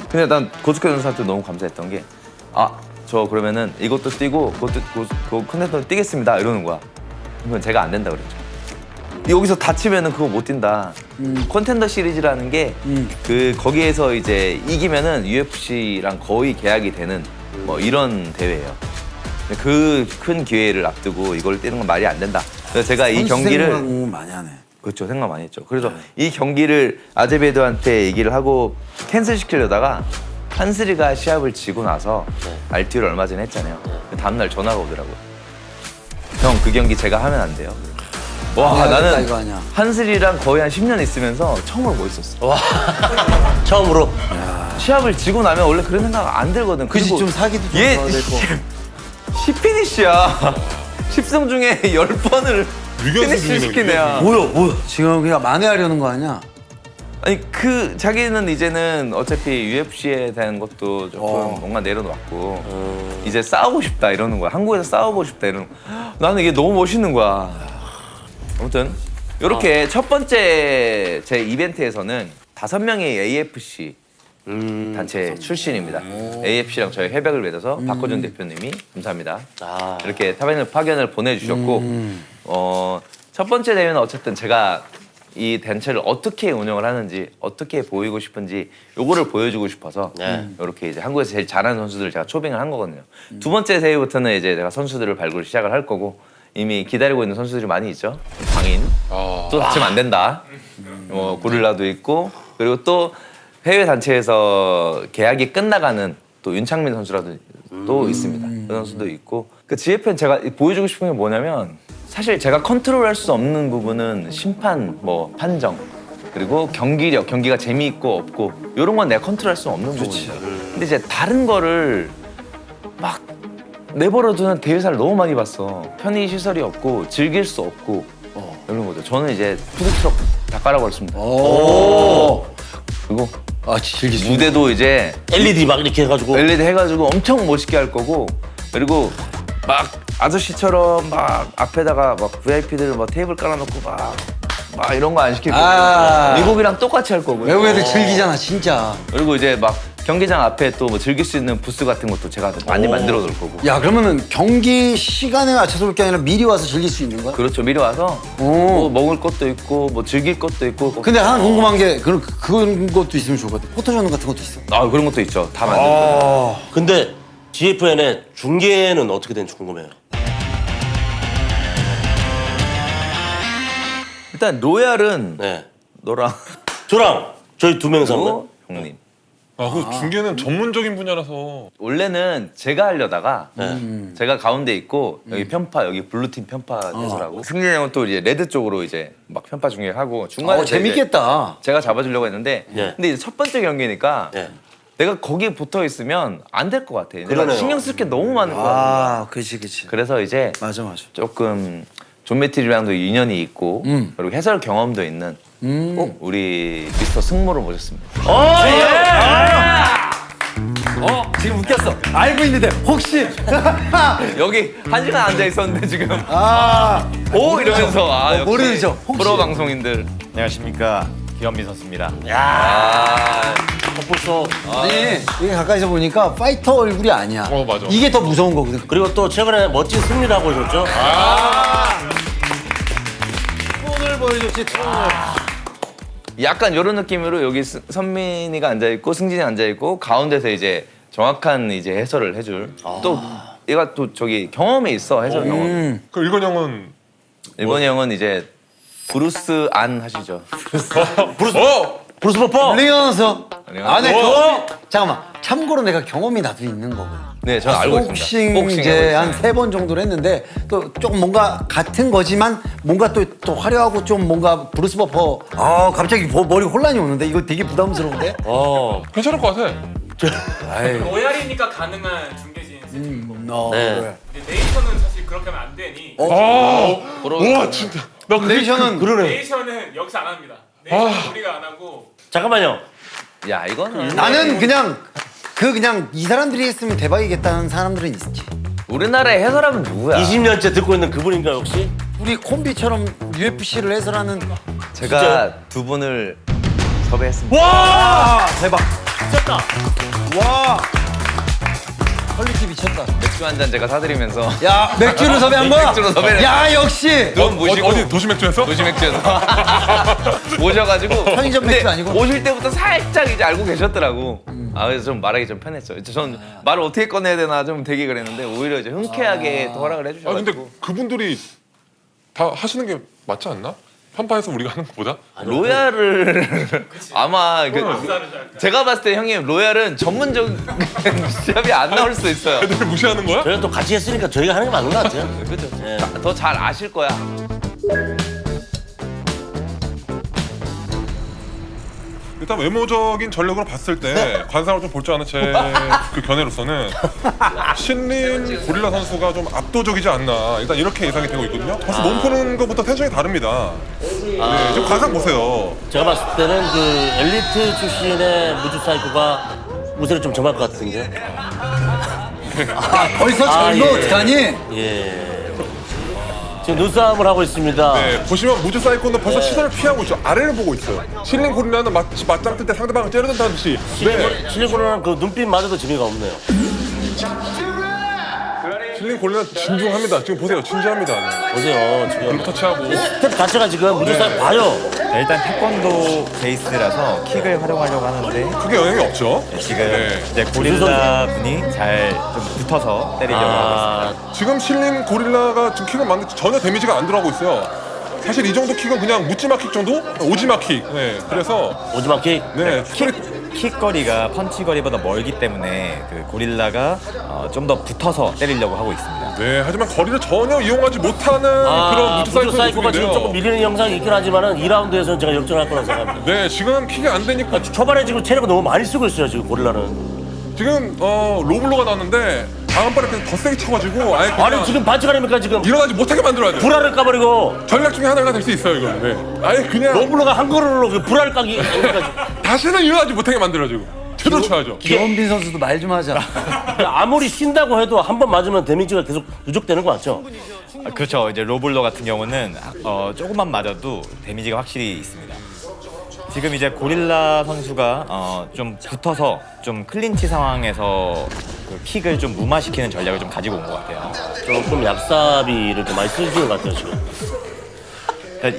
[SPEAKER 1] 근데 난 고석현 선수한테 너무 감사했던 게 저 그러면은 이것도 뛰고 그것도 컨텐더 뛰겠습니다 이러는 거야. 그러면 제가 안 된다 그랬죠. 여기서 다치면은 그거 못 뛴다. 컨텐더 시리즈라는 게 거기에서 이제 이기면은 UFC랑 거의 계약이 되는 뭐 이런 대회예요. 그 큰 기회를 앞두고 이걸 뛰는 건 말이 안 된다. 그래서 제가 이 경기를
[SPEAKER 2] 생각 많이 하네.
[SPEAKER 1] 그렇죠, 생각 많이 했죠. 그래서 이 경기를 아제베도한테 얘기를 하고 캔슬 시키려다가 한슬이가 시합을 지고 나서 RT를 얼마 전에 했잖아요. 다음날 전화가 오더라고요. 형, 그 경기 제가 하면 안 돼요. 와,
[SPEAKER 2] 이거
[SPEAKER 1] 나는
[SPEAKER 2] 아니야.
[SPEAKER 1] 한슬이랑 거의 한 10년 있으면서 처음으로 멋있었어.
[SPEAKER 4] 처음으로.
[SPEAKER 1] 시합을 지고 나면 원래 그런 생각 안 들거든.
[SPEAKER 2] 그지
[SPEAKER 1] 그리고
[SPEAKER 2] 좀 사기도 좀
[SPEAKER 1] 얘
[SPEAKER 2] 줘야 될 거.
[SPEAKER 1] 10피니시야. 10승 중에 10번을
[SPEAKER 3] 유격수
[SPEAKER 1] 피니시
[SPEAKER 3] 중이네,
[SPEAKER 1] 시킨 애야.
[SPEAKER 2] 뭐야? 지금 그냥 만회하려는 거 아니야?
[SPEAKER 1] 아니 자기는 이제는 어차피 UFC에 대한 것도 조금 뭔가 내려놓았고 이제 싸우고 싶다 이러는 거야. 한국에서 싸우고 싶다 이러는 거야. 나는 이게 너무 멋있는 거야. 아무튼 이렇게 첫 번째 제 이벤트에서는 5명의 AFC 단체 출신입니다. AFC랑 저희 협약을 맺어서 박호준 대표님이 감사합니다. 이렇게 파견을 보내주셨고 첫 번째 대회는 어쨌든 제가 이 단체를 어떻게 운영을 하는지 어떻게 보이고 싶은지 요거를 보여주고 싶어서 이렇게 이제 한국에서 제일 잘하는 선수들을 제가 초빙을 한 거거든요. 두 번째 대회부터는 이제 제가 선수들을 발굴 시작을 할 거고 이미 기다리고 있는 선수들이 많이 있죠. 광인 또 다치면 안 된다. 고릴라도 있고 그리고 또 해외 단체에서 계약이 끝나가는 또 윤창민 선수라도 또 있습니다. 그 선수도 있고 그 GFN 제가 보여주고 싶은 게 뭐냐면 사실 제가 컨트롤할 수 없는 부분은 심판, 뭐 판정 그리고 경기력, 경기가 재미있고 없고 이런 건 내가 컨트롤할 수 없는 부분이죠. 근데 이제 다른 거를 막 내버려두는 대회사를 너무 많이 봤어. 편의 시설이 없고 즐길 수 없고 이런 거죠. 저는 이제 푸드트럭 다 깔아버렸습니다. 그리고
[SPEAKER 2] 즐길 수
[SPEAKER 1] 무대도 이제
[SPEAKER 4] LED 막 이렇게 해가지고.
[SPEAKER 1] LED 해가지고 엄청 멋있게 할 거고 그리고 막 아저씨처럼 막 앞에다가 막 VIP들 막 테이블 깔아놓고 막 이런 거 안 시킬 거고 미국이랑 똑같이 할 거고요.
[SPEAKER 2] 외국 애들 즐기잖아 진짜.
[SPEAKER 1] 그리고 이제 막 경기장 앞에 또 뭐 즐길 수 있는 부스 같은 것도 제가 많이 만들어 놓을 거고.
[SPEAKER 2] 야 그러면은 경기 시간에 맞춰서 올 게 아니라 미리 와서 즐길 수 있는 거야?
[SPEAKER 1] 그렇죠. 미리 와서 뭐 먹을 것도 있고 뭐 즐길 것도 있고.
[SPEAKER 2] 근데 하나 궁금한 게 그런 것도 있으면 좋을 것 같아. 포토존 같은 것도 있어.
[SPEAKER 1] 그런 것도 있죠. 다 만들고.
[SPEAKER 4] 근데 GFN의 중계는 어떻게 되는지 궁금해요.
[SPEAKER 1] 일단 로얄은
[SPEAKER 4] 네.
[SPEAKER 1] 너랑
[SPEAKER 4] 저랑 저희 2명이서
[SPEAKER 1] 형님.
[SPEAKER 3] 그 중계는 전문적인 분야라서
[SPEAKER 1] 원래는 제가 하려다가 제가 가운데 있고 여기 편파 여기 블루팀 편파 해설하고 승진이 형은 또 이제 레드 쪽으로 이제 막 편파 중계하고 중간에
[SPEAKER 2] 재밌겠다.
[SPEAKER 1] 제가 잡아주려고 했는데 근데 이제 첫 번째 경기니까 내가 거기에 붙어 있으면 안 될 것 같아. 내가
[SPEAKER 4] 그러네요.
[SPEAKER 1] 신경 쓸 게 너무 많은 거야.
[SPEAKER 2] 그렇지.
[SPEAKER 1] 그래서 이제
[SPEAKER 2] 맞아.
[SPEAKER 1] 조금 존 매트리랑도 인연이 있고 그리고 해설 경험도 있는 우리 미스터 승모를 모셨습니다.
[SPEAKER 2] 지금 웃겼어. 알고 있는데 혹시
[SPEAKER 1] 여기 1시간 앉아 있었는데 지금 오 이러면서 역시
[SPEAKER 2] 모르는 척, 혹시.
[SPEAKER 1] 프로 방송인들.
[SPEAKER 6] 안녕하십니까, 기현민 선수입니다.
[SPEAKER 4] 벌써
[SPEAKER 2] 아니 이게 가까이서 보니까 파이터 얼굴이 아니야.
[SPEAKER 3] 맞아.
[SPEAKER 2] 이게 더 무서운 거거든.
[SPEAKER 4] 그리고 또 최근에 멋진 승리를 하고 오셨죠?
[SPEAKER 2] 오늘 보여줬지.
[SPEAKER 1] 약간 이런 느낌으로 여기 선민이가 앉아 있고 승진이 앉아 있고 가운데서 이제 정확한 이제 해설을 해줄 또 얘가 또 저기 경험이 있어 해설 경험.
[SPEAKER 3] 그 일건 형은
[SPEAKER 1] 일본이 형은 이제 브루스 안 하시죠.
[SPEAKER 4] 브루스 버퍼.
[SPEAKER 2] 리언서. 아, 네.
[SPEAKER 4] 어?
[SPEAKER 2] 잠깐만. 참고로 내가 경험이 나도 있는 거거든.
[SPEAKER 1] 네, 저는 알고 있습니다.
[SPEAKER 2] 복싱
[SPEAKER 1] 복싱
[SPEAKER 2] 이제
[SPEAKER 1] 하고
[SPEAKER 2] 한 3번 정도를 했는데 또 조금 뭔가 같은 거지만 뭔가 또 화려하고 좀 뭔가 브루스 버퍼. 아, 갑자기 머리 혼란이 오는데 이거 되게 부담스러운데?
[SPEAKER 3] 괜찮을 것 같아.
[SPEAKER 2] 아이.
[SPEAKER 5] 로얄이니까 가능한 중계진 세팅인 거고.
[SPEAKER 4] 네.
[SPEAKER 2] 그래.
[SPEAKER 5] 근데 네이션은 사실 그렇게 하면 안 되니.
[SPEAKER 3] 와 진짜. 나 그게
[SPEAKER 2] 네이션은
[SPEAKER 5] 네이션은 여기서 안 합니다. 네이션은 우리가 안 하고.
[SPEAKER 4] 잠깐만요.
[SPEAKER 1] 야, 이거는
[SPEAKER 2] 나는 그냥 이 사람들이 했으면 대박이겠다는 사람들은 있지.
[SPEAKER 1] 우리나라의 해설하면 누구야?
[SPEAKER 4] 20년째 듣고 있는 그분인가 혹시?
[SPEAKER 2] 우리 콤비처럼 UFC를 해설하는.
[SPEAKER 1] 제가 두 분을 섭외했습니다.
[SPEAKER 4] 와!
[SPEAKER 2] 대박.
[SPEAKER 4] 미쳤다.
[SPEAKER 2] 와. 퀄리티 미쳤다.
[SPEAKER 1] 맥주 한 잔 제가 사드리면서
[SPEAKER 2] 야, 맥주를 섭외한 거야?
[SPEAKER 1] 맥주로 섭외를
[SPEAKER 2] 야, 역시.
[SPEAKER 1] 돈 모시고
[SPEAKER 3] 어디 도시맥주에서?
[SPEAKER 1] 도시맥주에서 모셔가지고
[SPEAKER 2] 편의점 맥주
[SPEAKER 1] 근데
[SPEAKER 2] 아니고?
[SPEAKER 1] 오실 때부터 살짝 이제 알고 계셨더라고. 아, 그래서 좀 말하기 좀 편했죠. 전 말을 어떻게 꺼내야 되나 좀 되게 그랬는데 오히려 이제 흔쾌하게 또 허락을
[SPEAKER 3] 아
[SPEAKER 1] 해주셔가지고.
[SPEAKER 3] 근데 그분들이 다 하시는 게 맞지 않나? 판파에서 우리가 하는 것보다?
[SPEAKER 1] 로얄을 아마
[SPEAKER 5] 박사를 잘.
[SPEAKER 1] 제가 봤을 때 형님 로얄은 전문적인 시합이 안 나올 수도 있어요.
[SPEAKER 3] 애들 무시하는 거야?
[SPEAKER 4] 저희가 또 같이 했으니까 저희가 하는 게 맞는 것 같아요.
[SPEAKER 1] 그죠?
[SPEAKER 4] 예.
[SPEAKER 1] 더 잘 아실 거야.
[SPEAKER 3] 일단 외모적인 전력으로 봤을 때 관상을 좀 볼 줄 아는 제 그 견해로서는 신린 고릴라 선수가 좀 압도적이지 않나 일단 이렇게 예상이 되고 있거든요. 벌써 몸 푸는 것부터 텐션이 다릅니다. 네, 지금 관상 보세요.
[SPEAKER 4] 제가 봤을 때는 그 엘리트 출신의 무주 사이코가 우세를 좀 점할 것 같은데요.
[SPEAKER 2] 벌써 젊어
[SPEAKER 4] 예.
[SPEAKER 2] 어떡하니?
[SPEAKER 4] 예. 지금 눈싸움을 하고 있습니다.
[SPEAKER 3] 네, 보시면 무즈 사이코는 벌써 시선을 피하고 있죠. 아래를 보고 있어요. 신린 고릴라는 마치 맞짱 뜰 때 상대방을 째려든다듯이. 네,
[SPEAKER 4] 실리고는 그 눈빛마저도 재미가 없네요.
[SPEAKER 3] 신린 고릴라는 진중합니다. 지금 보세요, 진지합니다.
[SPEAKER 4] 보세요, 지금
[SPEAKER 3] 터치하고.
[SPEAKER 4] 스텝 자체가 지금 무주 사이코 봐요.
[SPEAKER 6] 네, 일단 태권도 베이스라서 킥을 활용하려고 하는데
[SPEAKER 3] 크게 영향이 없죠.
[SPEAKER 6] 지금
[SPEAKER 3] 네.
[SPEAKER 6] 이제 고릴라 분이 잘 좀 붙어서 때리려고 하고 있습니다.
[SPEAKER 3] 지금 신린 고릴라가 지금 킥을 맞는데 전혀 데미지가 안 들어가고 있어요. 사실 이 정도 킥은 그냥 묻지마 킥 정도? 오지마 킥. 네, 그래서
[SPEAKER 4] 오지마킥.
[SPEAKER 3] 네,
[SPEAKER 6] 킥 거리가 펀치 거리보다 멀기 때문에 그 고릴라가 좀 더 붙어서 때리려고 하고 있습니다.
[SPEAKER 3] 네, 하지만 거리를 전혀 이용하지 못하는 그런 무즈
[SPEAKER 4] 무주 사이코가 지금
[SPEAKER 3] 모습인데요.
[SPEAKER 4] 조금 밀리는 영상이 있긴 하지만은 2라운드에서는 제가 역전할 거라고 생각합니다.
[SPEAKER 3] 네, 지금 킥이 안 되니까
[SPEAKER 4] 초반에 지금 체력을 너무 많이 쓰고 있어요, 지금 고릴라는.
[SPEAKER 3] 지금 로블로가 나왔는데 다음번에 그냥 더 세게 쳐가지고 아예 그냥
[SPEAKER 4] 아니, 지금 반칙 아닙니까, 지금?
[SPEAKER 3] 일어나지 못하게 만들어야 돼요.
[SPEAKER 4] 불알을 까버리고
[SPEAKER 3] 전략 중에 하나가 될 수 있어요, 이거. 네. 아예 그냥
[SPEAKER 4] 로블로가 한 걸음으로 그 불알 까기.
[SPEAKER 3] 다시는 일어나지 못하게 만들어주고 제대로 쳐야죠.
[SPEAKER 2] 김원빈 선수도 말 좀 하자.
[SPEAKER 4] 아무리 쉰다고 해도 한 번 맞으면 데미지가 계속 누적되는 거 맞죠?
[SPEAKER 6] 그렇죠. 이제 로블러 같은 경우는 조금만 맞아도 데미지가 확실히 있습니다. 지금 이제 고릴라 선수가 좀 붙어서 좀 클린치 상황에서 그 킥을 좀 무마시키는 전략을 좀 가지고 온 것 같아요.
[SPEAKER 4] 조금 얍삽이를 좀 많이 쓰시는 것 같아요, 지금.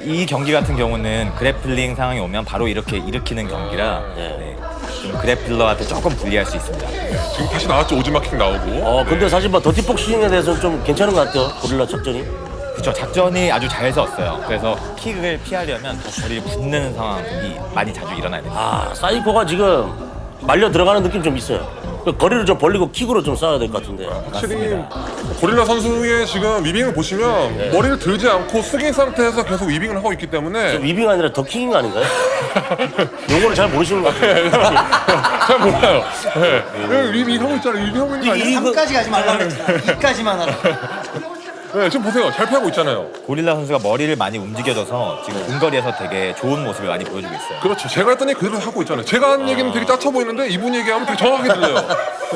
[SPEAKER 6] 이 경기 같은 경우는 그래플링 상황이 오면 바로 이렇게 일으키는 경기라 네, 좀 그래플러한테 조금 불리할 수 있습니다.
[SPEAKER 3] 지금 다시 나왔죠, 오지마킥 나오고.
[SPEAKER 4] 근데 사실 뭐 더티복싱에 대해서는 좀 괜찮은 것 같아요, 고릴라 작전이.
[SPEAKER 6] 그렇죠. 작전이 아주 잘 썼어요. 그래서 킥을 피하려면 더 거리를 붙는 상황이 많이 자주 일어나야 됩니다.
[SPEAKER 4] 사이코가 지금 말려 들어가는 느낌 좀 있어요. 그 거리를 좀 벌리고 킥으로 좀 싸워야 될 것 같은데.
[SPEAKER 3] 확실히 고릴라 선수의 지금 위빙을 보시면 머리를 들지 않고 숙인 상태에서 계속 위빙을 하고 있기 때문에
[SPEAKER 4] 위빙 아니라 더 킥인 거 아닌가요? 요거를 잘 모르시는 것 같아요.
[SPEAKER 3] 잘 몰라요. 네. 위빙 하고 있잖아요. 위빙 하고 있는 거 아니에요?
[SPEAKER 2] 3까지 가지 말라 그랬잖아. 2까지만 하라.
[SPEAKER 3] 네, 지금 보세요. 잘 피하고 있잖아요.
[SPEAKER 6] 고릴라 선수가 머리를 많이 움직여줘서 지금 근거리에서 되게 좋은 모습을 많이 보여주고 있어요.
[SPEAKER 3] 그렇죠. 제가 했더니 그대로 하고 있잖아요. 제가 한 얘기는 되게 짜쳐 보이는데 이분 얘기하면 되게 정확하게 들려요.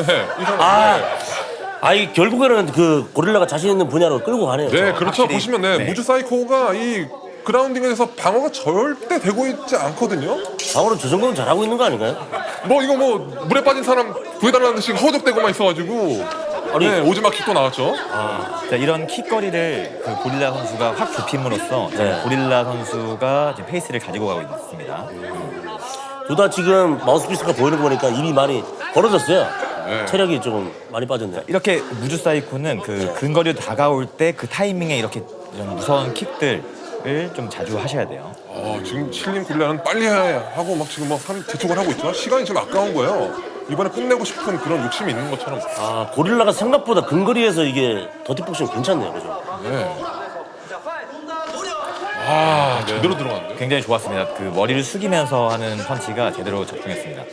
[SPEAKER 3] 네, 이 사람.
[SPEAKER 4] 이 결국에는 그 고릴라가 자신 있는 분야로 끌고 가네요.
[SPEAKER 3] 네, 그렇죠.
[SPEAKER 6] 확실히,
[SPEAKER 3] 보시면 네,
[SPEAKER 6] 네.
[SPEAKER 3] 무주 사이코가 이 그라운딩에서 방어가 절대 되고 있지 않거든요.
[SPEAKER 4] 방어는 저 정도는 잘하고 있는 거 아닌가요?
[SPEAKER 3] 뭐 이거 뭐 물에 빠진 사람 구해달라는 듯이 허접대고만 있어가지고 네, 오지마킥도 나왔죠.
[SPEAKER 6] 자, 이런 킥거리를 그 고릴라 선수가 확 좁힘으로써 지금 고릴라 선수가 지금 페이스를 가지고 가고 있습니다.
[SPEAKER 4] 둘 다 지금 마우스피스가 보이는 거 보니까 입이 많이 벌어졌어요.
[SPEAKER 3] 네.
[SPEAKER 4] 체력이 조금 많이 빠졌네요.
[SPEAKER 6] 이렇게 무주 사이코는 그 근거리로 다가올 때 그 타이밍에 이렇게 좀 무서운 킥들 좀 자주 하셔야 돼요.
[SPEAKER 3] 지금 실림 고릴라는 빨리 하고 막 지금 막 사람 재촉을 하고 있지만 시간이 좀 아까운 거예요. 이번에 끝내고 싶은 그런 욕심이 있는 것처럼.
[SPEAKER 4] 아, 고릴라가 생각보다 근거리에서 이게 더티복싱 괜찮네요, 그죠?
[SPEAKER 3] 네. 제대로 들어갔는데.
[SPEAKER 6] 굉장히 좋았습니다. 그 머리를 숙이면서 하는 펀치가 제대로 적중했습니다.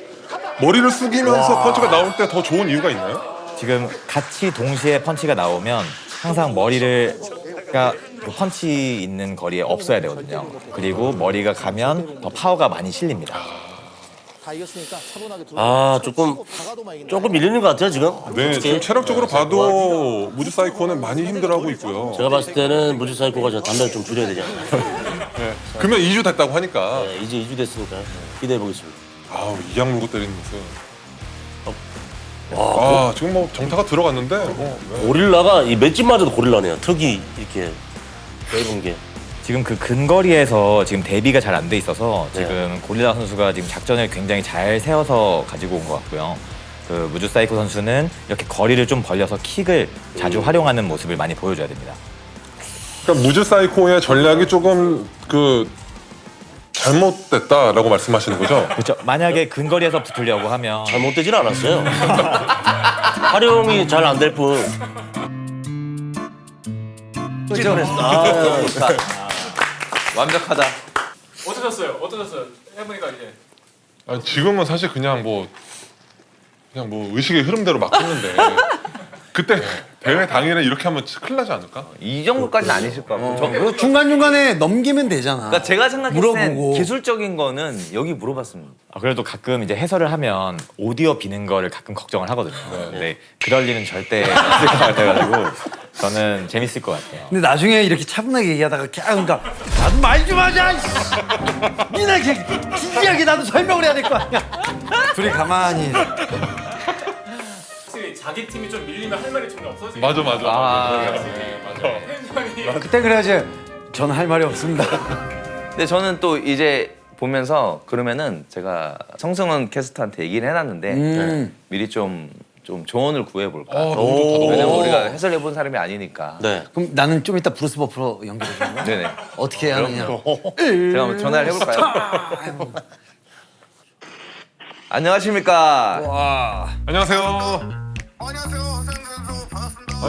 [SPEAKER 3] 머리를 숙이면서 펀치가 나올 때 더 좋은 이유가 있나요?
[SPEAKER 6] 지금 같이 동시에 펀치가 나오면 항상 머리가 그 펀치 있는 거리에 없어야 되거든요. 그리고 머리가 가면 더 파워가 많이 실립니다.
[SPEAKER 4] 아, 조금 밀리는 것 같아요, 지금.
[SPEAKER 3] 네,
[SPEAKER 4] 솔직히.
[SPEAKER 3] 지금 체력적으로 봐도 무드 사이코는 많이 힘들어하고 있고요.
[SPEAKER 4] 제가 봤을 때는 무주 사이코가 저 담배를 좀 줄여야 되지 않나.
[SPEAKER 3] 그러면 2주 됐다고 하니까
[SPEAKER 4] 네, 이제 2주 됐으니까 기대해 보겠습니다.
[SPEAKER 3] 이악 물고 때리는 모습. 지금 뭐 정타가 들어갔는데
[SPEAKER 4] 고릴라가 이 맷집마저도 고릴라네요. 턱이 이렇게 넓은 게.
[SPEAKER 6] 지금 그 근거리에서 지금 대비가 잘 안 돼 있어서 지금 고릴라 선수가 지금 작전을 굉장히 잘 세워서 가지고 온 것 같고요. 그 무주 사이코 선수는 이렇게 거리를 좀 벌려서 킥을 자주 활용하는 모습을 많이 보여줘야 됩니다.
[SPEAKER 3] 그러니까 무즈 사이코의 전략이 조금 그 잘못됐다라고 말씀하시는 거죠?
[SPEAKER 6] 그렇죠. 만약에 근거리에서 붙으려고 하면
[SPEAKER 4] 잘못되진 않았어요. 활용이 잘 안 될 뿐.
[SPEAKER 1] 완벽하다.
[SPEAKER 5] 어떠셨어요? 해보니까 이제
[SPEAKER 3] 지금은 사실 그냥 뭐 의식의 흐름대로 막 했는데 그때 대회 당일에 이렇게 하면 큰일 나지 않을까?
[SPEAKER 1] 이 정도까지는 아니실 것 같고.
[SPEAKER 2] 그리고 중간중간에 넘기면 되잖아.
[SPEAKER 1] 그러니까 제가 생각했을 땐
[SPEAKER 2] 물어보고.
[SPEAKER 1] 기술적인 거는 여기 물어봤습니다.
[SPEAKER 6] 그래도 가끔 이제 해설을 하면 오디오 비는 거를 가끔 걱정을 하거든요. 근데 그럴 일은 절대 없을 것 같아가지고 저는 재밌을 것 같아요.
[SPEAKER 2] 근데 나중에 이렇게 차분하게 얘기하다가 그러니까 나도 말 좀 하자. 니네 진지하게 나도 설명을 해야 될 거 아니야. 둘이 가만히.
[SPEAKER 5] 확실히 자기 팀이 좀 밀리면 할 말이 전혀 없어지고.
[SPEAKER 3] 맞아.
[SPEAKER 5] 텐션이
[SPEAKER 2] 그때 그래야지. 저는 할 말이 없습니다.
[SPEAKER 1] 근데 저는 또 이제 보면서 그러면은 제가 성승원 캐스터한테 얘기를 해놨는데 미리 좀 조언을 구해볼까.
[SPEAKER 3] 너무 좋다.
[SPEAKER 1] 왜냐면 우리가 해설해본 사람이 아니니까.
[SPEAKER 4] 네.
[SPEAKER 2] 그럼 나는 좀 이따 브루스 버프로 연결해 주는 거야?
[SPEAKER 1] 네네.
[SPEAKER 2] 어떻게 해야 하느냐.
[SPEAKER 1] 제가 한번 전화를 해볼까요? 안녕하십니까.
[SPEAKER 3] 안녕하세요.
[SPEAKER 7] 안녕하세요, 허세영 선수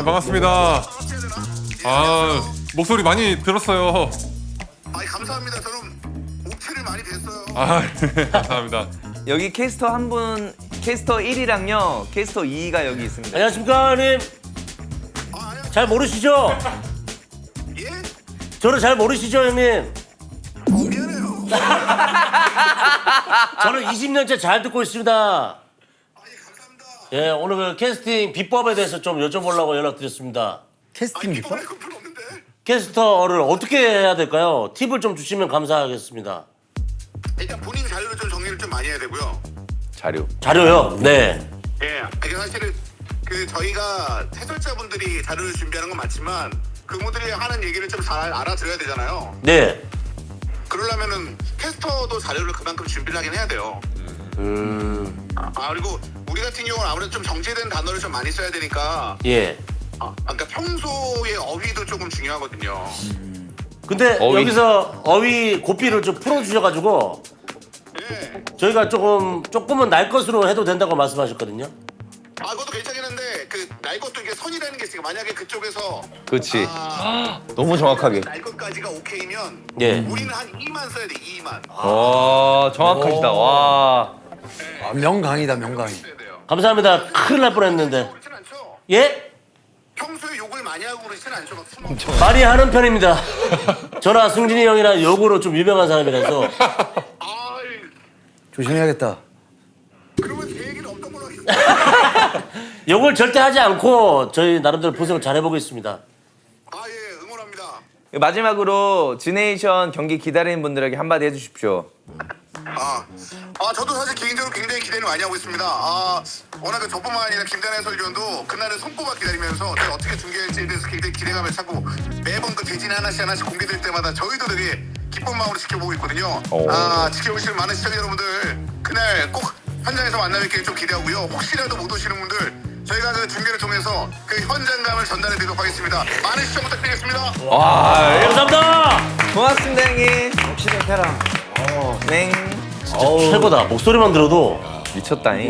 [SPEAKER 7] 반갑습니다.
[SPEAKER 3] 반갑습니다. 목소리 많이 들었어요.
[SPEAKER 7] 감사합니다. 저는 옥체를 많이 됐어요.
[SPEAKER 3] 감사합니다.
[SPEAKER 1] 여기 캐스터 한 분, 캐스터 1이랑요, 캐스터 2가 여기 있습니다.
[SPEAKER 4] 안녕하십니까, 형님. 잘 모르시죠?
[SPEAKER 7] 예?
[SPEAKER 4] 저를 잘 모르시죠, 형님?
[SPEAKER 7] 미안해요.
[SPEAKER 4] 저는 20년째 잘 듣고 있습니다.
[SPEAKER 7] 감사합니다.
[SPEAKER 4] 예, 오늘 그 캐스팅 비법에 대해서 좀 여쭤보려고 연락드렸습니다.
[SPEAKER 2] 캐스팅 비법?
[SPEAKER 7] 이번에 그건 없는데.
[SPEAKER 4] 캐스터를 어떻게 해야 될까요? 팁을 좀 주시면 감사하겠습니다.
[SPEAKER 7] 일단 본인 자료를 좀 정리를 좀 많이 해야 되고요.
[SPEAKER 4] 자료요? 네.
[SPEAKER 7] 예. 이게 사실은 저희가 해설자분들이 자료를 준비하는 건 맞지만 그분들이 하는 얘기를 좀 잘 알아들어야 되잖아요.
[SPEAKER 4] 네.
[SPEAKER 7] 그러려면은 캐스터도 자료를 그만큼 준비를 하긴 해야 돼요. 그리고 우리 같은 경우는 아무래도 좀 정제된 단어를 좀 많이 써야 되니까
[SPEAKER 4] 예.
[SPEAKER 7] 그러니까 평소의 어휘도 조금 중요하거든요.
[SPEAKER 4] 근데
[SPEAKER 1] 어휘.
[SPEAKER 4] 여기서 어휘 고삐를 좀 풀어주셔가지고
[SPEAKER 7] 예.
[SPEAKER 4] 저희가 조금은 날 것으로 해도 된다고 말씀하셨거든요.
[SPEAKER 7] 그것도 괜찮긴 한데 날 것도 이게 선이라는 게 있으니까 만약에 그쪽에서
[SPEAKER 1] 그렇지. 너무 정확하게.
[SPEAKER 7] 날 것까지가 오케이면
[SPEAKER 4] 예.
[SPEAKER 7] 우리는 한 2만 써야 돼. 2만.
[SPEAKER 1] 와, 정확하시다. 와.
[SPEAKER 2] 명강이다, 명강이.
[SPEAKER 7] 써야 돼요.
[SPEAKER 4] 감사합니다. 큰일 날 뻔했는데.
[SPEAKER 7] 그렇진 않죠?
[SPEAKER 4] 예?
[SPEAKER 7] 평소에 욕을 많이 하고 그러진 않죠. 막 술 먹고.
[SPEAKER 4] 많이 하는 편입니다. 저나 승진이 형이랑 욕으로 좀 유명한 사람이라서.
[SPEAKER 7] 아이,
[SPEAKER 2] 조심해야겠다.
[SPEAKER 7] 그러면 제 얘기는 없던 걸로 하겠습니다.
[SPEAKER 4] 욕을 절대 하지 않고 저희 나름대로 분석을 잘 해보겠습니다.
[SPEAKER 7] 예, 응원합니다.
[SPEAKER 1] 마지막으로 지네이션 경기 기다리는 분들에게 한마디 해주십시오.
[SPEAKER 7] 저도 사실 개인적으로 굉장히 기대를 많이 하고 있습니다. 워낙 저뿐만 아니라 김단 해설위원도 그날을 손꼽아 기다리면서 제가 어떻게 중계할지에 대해서 굉장히 기대감을 찾고 매번 그 대진 하나씩 공개될 때마다 저희도 되게 기쁜 마음으로 지켜보고 있거든요. 지켜보시는 많은 시청자 여러분들 그날 꼭 현장에서 만나뵙기를 좀 기대하고요. 혹시라도 못 오시는 분들 저희가 그 중계를 통해서 그 현장감을 전달해 드리도록 하겠습니다. 많은 시청 부탁드리겠습니다.
[SPEAKER 4] 감사합니다.
[SPEAKER 1] 고맙습니다 형님.
[SPEAKER 2] 역시 베테랑.
[SPEAKER 1] 네.
[SPEAKER 4] 최고다. 목소리만 들어도
[SPEAKER 1] 미쳤다니.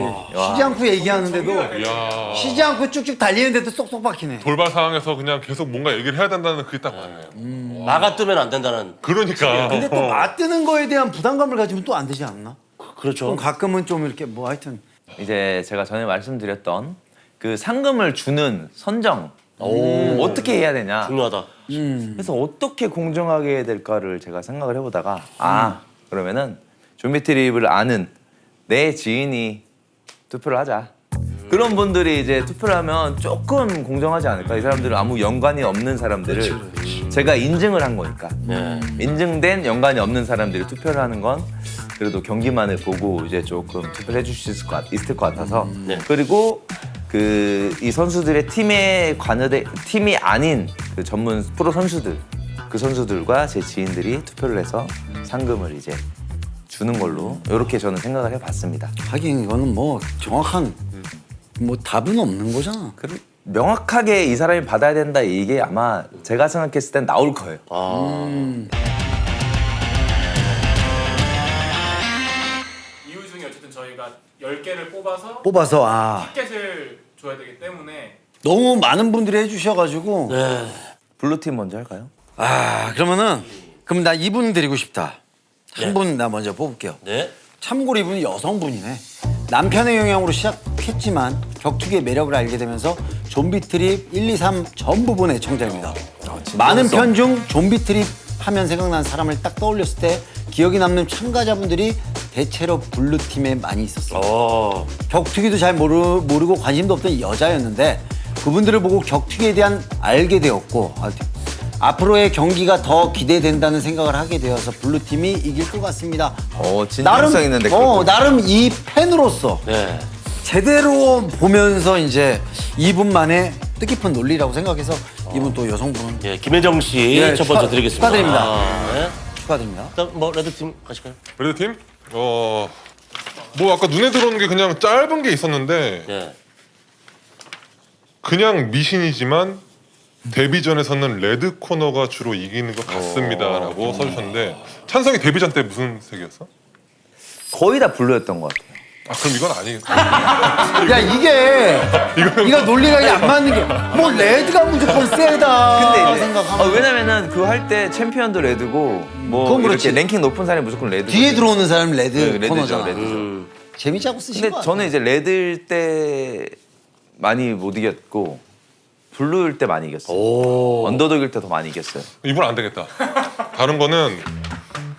[SPEAKER 2] 쉬지 않고 얘기하는데도
[SPEAKER 3] 이야.
[SPEAKER 2] 쉬지 않고 쭉쭉 달리는데도 쏙쏙 박히네.
[SPEAKER 3] 돌발 상황에서 그냥 계속 뭔가 얘기를 해야 된다는 그게 딱 맞네요.
[SPEAKER 4] 나가 뜨면 안 된다는.
[SPEAKER 3] 그러니까.
[SPEAKER 2] 근데 또 맞드는 거에 대한 부담감을 가지면 또 안 되지 않나?
[SPEAKER 4] 그렇죠.
[SPEAKER 2] 좀 가끔은 좀 이렇게 뭐 하여튼
[SPEAKER 1] 이제 제가 전에 말씀드렸던 그 상금을 주는 선정 어떻게 해야 되냐.
[SPEAKER 4] 중요하다.
[SPEAKER 1] 그래서 어떻게 공정하게 해야 될까를 제가 생각을 해보다가 그러면은 좀비 트립을 아는 내 지인이 투표를 하자. 그런 분들이 이제 투표를 하면 조금 공정하지 않을까. 이 사람들은 아무 연관이 없는 사람들을 제가 인증을 한 거니까. 인증된 연관이 없는 사람들이 투표를 하는 건 그래도 경기만을 보고 이제 조금 투표를 해줄 수 있을 것 같아서.
[SPEAKER 4] 네.
[SPEAKER 1] 그리고 이 선수들의 팀에 관여된 팀이 아닌 그 전문 프로 선수들, 그 선수들과 제 지인들이 투표를 해서 상금을 이제 주는 걸로 이렇게 저는 생각을 해봤습니다.
[SPEAKER 2] 하긴 이거는 뭐 정확한 뭐 답은 없는 거잖아.
[SPEAKER 1] 명확하게 이 사람이 받아야 된다 이게 아마 제가 생각했을 땐 나올 거예요.
[SPEAKER 5] 이유 중에 어쨌든 저희가 10개를 뽑아서
[SPEAKER 2] 뽑아서
[SPEAKER 5] 티켓을 줘야 되기 때문에
[SPEAKER 2] 너무 많은 분들이 해주셔가지고
[SPEAKER 4] 네.
[SPEAKER 1] 블루팀 먼저 할까요?
[SPEAKER 2] 그러면은 그럼 나 이분 드리고 싶다.
[SPEAKER 4] 네.
[SPEAKER 2] 한 분 나 먼저 뽑을게요.
[SPEAKER 4] 네.
[SPEAKER 2] 참고로 이분은 여성분이네. 남편의 영향으로 시작했지만 격투기의 매력을 알게 되면서 좀비 트립 1, 2, 3 전 부분의 애청자입니다. 많은 편 중 좀비 트립 하면 생각난 사람을 딱 떠올렸을 때 기억이 남는 참가자분들이 대체로 블루팀에 많이 있었어요. 격투기도 잘 모르고 관심도 없던 여자였는데 그분들을 보고 격투기에 대한 알게 되었고 앞으로의 경기가 더 기대된다는 생각을 하게 되어서 블루팀이 이길 것 같습니다.
[SPEAKER 1] 진정성 있는데.
[SPEAKER 2] 나름 이 팬으로서
[SPEAKER 4] 네.
[SPEAKER 2] 제대로 보면서 이제 2분 만에 뜻깊은 논리라고 생각해서 이분 또 여성분
[SPEAKER 4] 예, 김혜정 씨
[SPEAKER 2] 예,
[SPEAKER 4] 첫 번째 드리겠습니다.
[SPEAKER 2] 축하드립니다.
[SPEAKER 4] 네.
[SPEAKER 2] 축하드립니다.
[SPEAKER 4] 일단 뭐 레드팀 가실까요?
[SPEAKER 3] 레드팀? 뭐 아까 눈에 들어오는 게 그냥 짧은 게 있었는데
[SPEAKER 4] 네.
[SPEAKER 3] 그냥 미신이지만 데뷔전에서는 레드 코너가 주로 이기는 것 같습니다라고 써주셨는데 찬성이 데뷔전 때 무슨 색이었어?
[SPEAKER 1] 거의 다 블루였던 것 같아요.
[SPEAKER 3] 그럼 이건 아니겠다.
[SPEAKER 2] 야 이게 논리가 안 맞는 게 뭐 레드가 무조건 세다.
[SPEAKER 1] 근데 이제
[SPEAKER 2] 생각하면
[SPEAKER 1] 왜냐면은 그 할 때 챔피언도 레드고 뭐
[SPEAKER 2] 그건
[SPEAKER 1] 이렇게
[SPEAKER 2] 그렇지.
[SPEAKER 1] 랭킹 높은 사람이 무조건 레드.
[SPEAKER 2] 뒤에 들어오는 사람 레드
[SPEAKER 1] 레드죠,
[SPEAKER 2] 코너잖아.
[SPEAKER 1] 레드죠.
[SPEAKER 2] 재미자고 쓰신
[SPEAKER 1] 근데
[SPEAKER 2] 거 같아.
[SPEAKER 1] 저는 이제 레드일 때 많이 못 이겼고 블루일 때 많이 이겼어요. 언더독일 때 더 많이 이겼어요.
[SPEAKER 3] 이분 안 되겠다. 다른 거는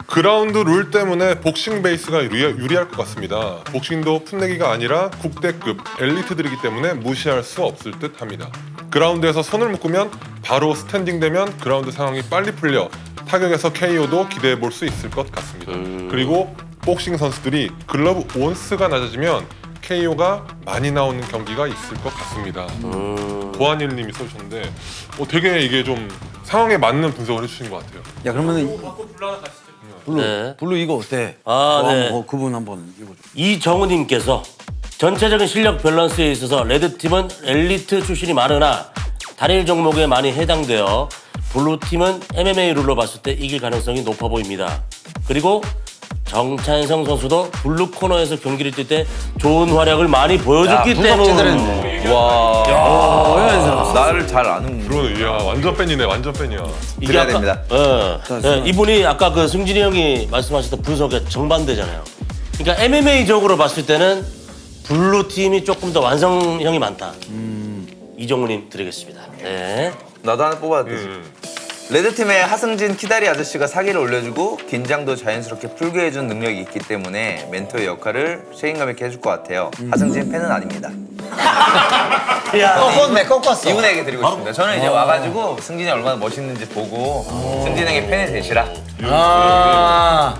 [SPEAKER 3] 그라운드 룰 때문에 복싱 베이스가 유리할 것 같습니다. 복싱도 풋내기가 아니라 국대급 엘리트들이기 때문에 무시할 수 없을 듯합니다. 그라운드에서 손을 묶으면 바로 스탠딩 되면 그라운드 상황이 빨리 풀려 타격에서 KO도 기대해 볼 수 있을 것 같습니다. 그리고 복싱 선수들이 글러브 온스가 낮아지면 KO가 많이 나오는 경기가 있을 것 같습니다. 고한일님이 써주셨는데 되게 이게 좀 상황에 맞는 분석을 해주신 것 같아요.
[SPEAKER 2] 야 그러면은
[SPEAKER 5] 받고 불러 하나 가시죠.
[SPEAKER 2] 블루
[SPEAKER 4] 네.
[SPEAKER 2] 블루 이거 어때?
[SPEAKER 4] 네.
[SPEAKER 2] 그분 한번 읽어줘.
[SPEAKER 4] 이정우님께서 전체적인 실력 밸런스에 있어서 레드팀은 엘리트 출신이 많으나 단일 종목에 많이 해당되어 블루팀은 MMA 룰로 봤을 때 이길 가능성이 높아 보입니다. 그리고 정찬성 선수도 블루 코너에서 경기를 뛸 때 좋은 활약을 많이 보여줬기 때문에
[SPEAKER 1] 나를 잘 아는
[SPEAKER 3] 그러네. 이야 완전 팬이네. 완전 팬이야.
[SPEAKER 4] 이게
[SPEAKER 1] 드려야
[SPEAKER 4] 아까-
[SPEAKER 1] 됩니다.
[SPEAKER 4] 이분이 아까 그 승진이 형이 말씀하셨던 분석의 정반대잖아요. 그러니까 MMA적으로 봤을 때는 블루 팀이 조금 더 완성형이 많다. 이정우님 드리겠습니다. 네.
[SPEAKER 1] 나도 하나 뽑아야 되지. 레드팀의 하승진 키다리 아저씨가 사기를 올려주고 긴장도 자연스럽게 풀게 해준 능력이 있기 때문에 멘토의 역할을 책임감 있게 해줄 것 같아요. 하승진 팬은 아닙니다.
[SPEAKER 2] 꺾었네 꺾었어.
[SPEAKER 1] 이분에게 드리고 싶습니다. 저는 이제 와가지고 승진이 얼마나 멋있는지 보고 승진에게 팬이 되시라.